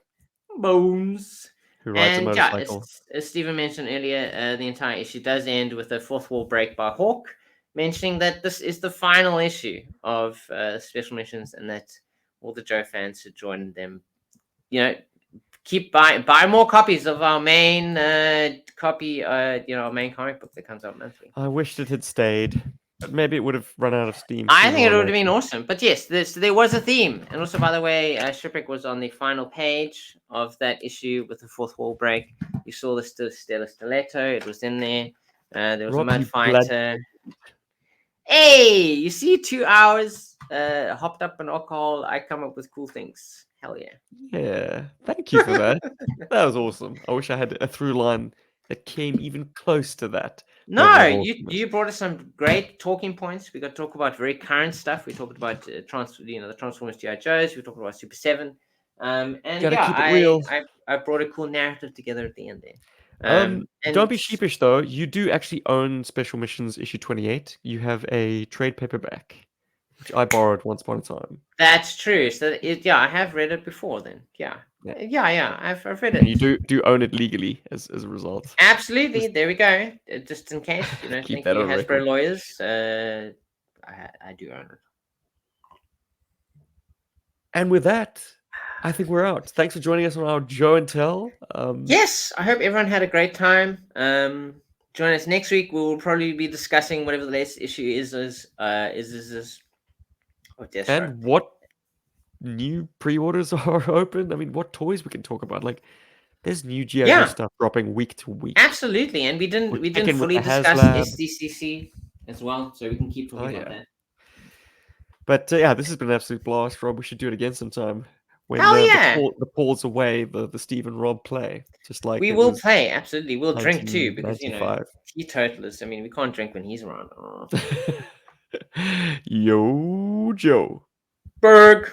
bones. who rides a And yeah, motorcycle. as Stephen mentioned earlier, the entire issue does end with a fourth wall break by Hawk, mentioning that this is the final issue of special missions, and that all the Joe fans should join them. Keep buy more copies of our main our main comic book that comes out monthly. I wished it had stayed, but maybe it would have run out of steam I sooner think it or would have been later. awesome. But yes, there was a theme. And also, by the way, Shipwreck was on the final page of that issue with the fourth wall break. You saw the Stellar Stiletto. It was in there. There was a Rob, Mud you blood. Fighter. Hey, you see, 2 hours hopped up on alcohol. I come up with cool things. Hell yeah. Yeah, thank you for that. That was awesome. I wish I had a through line that came even close to that level No, of you awesomeness. brought us some great talking points. We got to talk about very current stuff. We talked about the Transformers GI Joes. We talked about Super 7. And Gotta yeah, keep it real. I brought a cool narrative together at the end there. Don't And be sheepish though. You do actually own Special Missions issue 28. You have a trade paperback, which I borrowed once upon a time. that's true. So I have read it before. Then Yeah, I've read and you it. do own it legally as a result. Absolutely. Just There we go. Just in case, keep thank that you, on Hasbro record. lawyers. I do own it. And with that, I think we're out. Thanks for joining us on our Joe and Tell. Yes, I hope everyone had a great time. Join us next week. We will probably be discussing whatever the latest issue is of Deathstroke. And what new pre-orders are open? I mean, what toys we can talk about? Like, there's new GI Joe Yeah, stuff dropping week to week. absolutely. And we We're didn't checking with fully the discuss HasLab. SDCC as well, so we can keep Oh talking about yeah. that. But yeah, this has been an absolute blast, Rob. We should do it again sometime when Hell yeah, the Paul's away, the Steve and Rob play, just like we it will was play. Absolutely, we'll drink too because 1995. teetotalers. I mean, we can't drink when he's around. Yo, Joe. Berg.